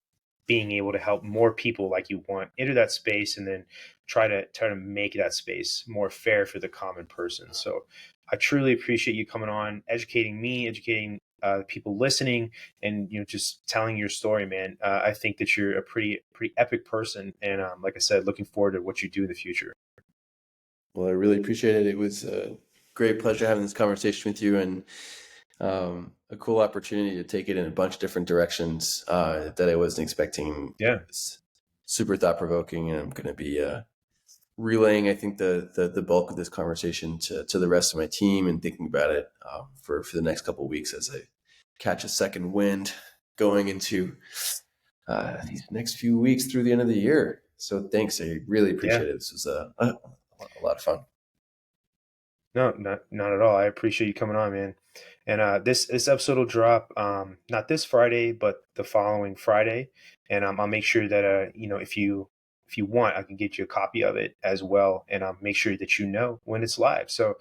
being able to help more people like you want enter that space and then try to make that space more fair for the common person. So I truly appreciate you coming on, educating me, educating people listening, and just telling your story, man. I think that you're a pretty epic person, and like I said, looking forward to what you do in the future. Well, I really appreciate it. It was a great pleasure having this conversation with you, and a cool opportunity to take it in a bunch of different directions that I wasn't expecting. Yeah, It was super thought provoking, and I'm going to be relaying, I think, the bulk of this conversation to the rest of my team and thinking about it for the next couple of weeks as I catch a second wind going into these next few weeks through the end of the year. So thanks. I really yeah. appreciate it. This was a lot of fun. No, not at all. I appreciate you coming on, man. And this episode will drop not this Friday, but the following Friday. And I'll make sure that if you want, I can get you a copy of it as well, and I'll make sure that you know when it's live. So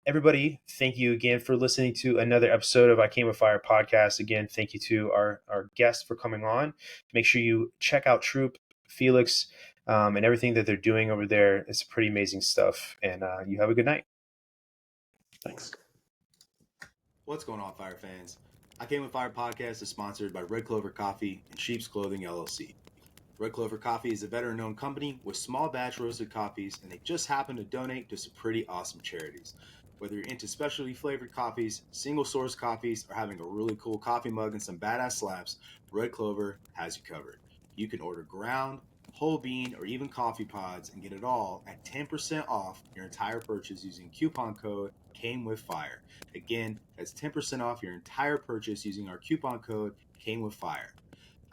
everybody, thank you again for listening to another episode of I Came with Fire podcast. Again, thank you to our guests for coming on. Make sure you check out Troop, Felix, and everything that they're doing over there. It's pretty amazing stuff. And you have a good night. Thanks. What's going on, Fire fans? I Came with Fire podcast is sponsored by Red Clover Coffee and Sheep's Clothing LLC. Red Clover Coffee is a veteran-owned company with small batch roasted coffees, and they just happen to donate to some pretty awesome charities. Whether you're into specialty flavored coffees, single source coffees, or having a really cool coffee mug and some badass slaps, Red Clover has you covered. You can order ground, whole bean, or even coffee pods and get it all at 10% off your entire purchase using coupon code CAMEWITHFIRE. Again, that's 10% off your entire purchase using our coupon code CAMEWITHFIRE.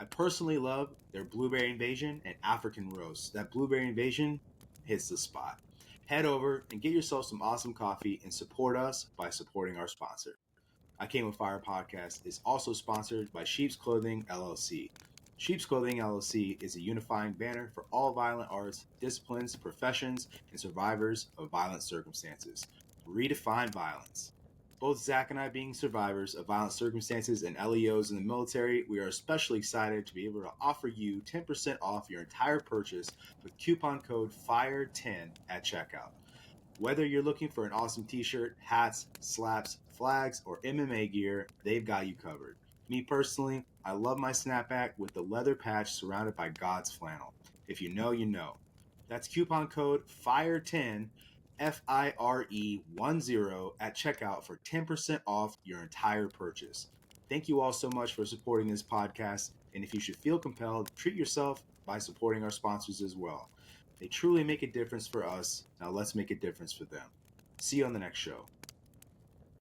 I personally love their Blueberry Invasion and African Roast. That Blueberry Invasion hits the spot. Head over and get yourself some awesome coffee and support us by supporting our sponsor. I Came with Fire podcast is also sponsored by Sheep's Clothing LLC. Sheep's Clothing LLC is a unifying banner for all violent arts, disciplines, professions, and survivors of violent circumstances. Redefine violence. Both Zach and I being survivors of violent circumstances and LEOs in the military, we are especially excited to be able to offer you 10% off your entire purchase with coupon code FIRE10 at checkout. Whether you're looking for an awesome t-shirt, hats, slaps, flags, or MMA gear, they've got you covered. Me personally, I love my snapback with the leather patch surrounded by God's flannel. If you know, you know. That's coupon code FIRE10, FIRE10 at checkout for 10% off your entire purchase. Thank you all so much for supporting this podcast. And if you should feel compelled, treat yourself by supporting our sponsors as well. They truly make a difference for us. Now let's make a difference for them. See you on the next show.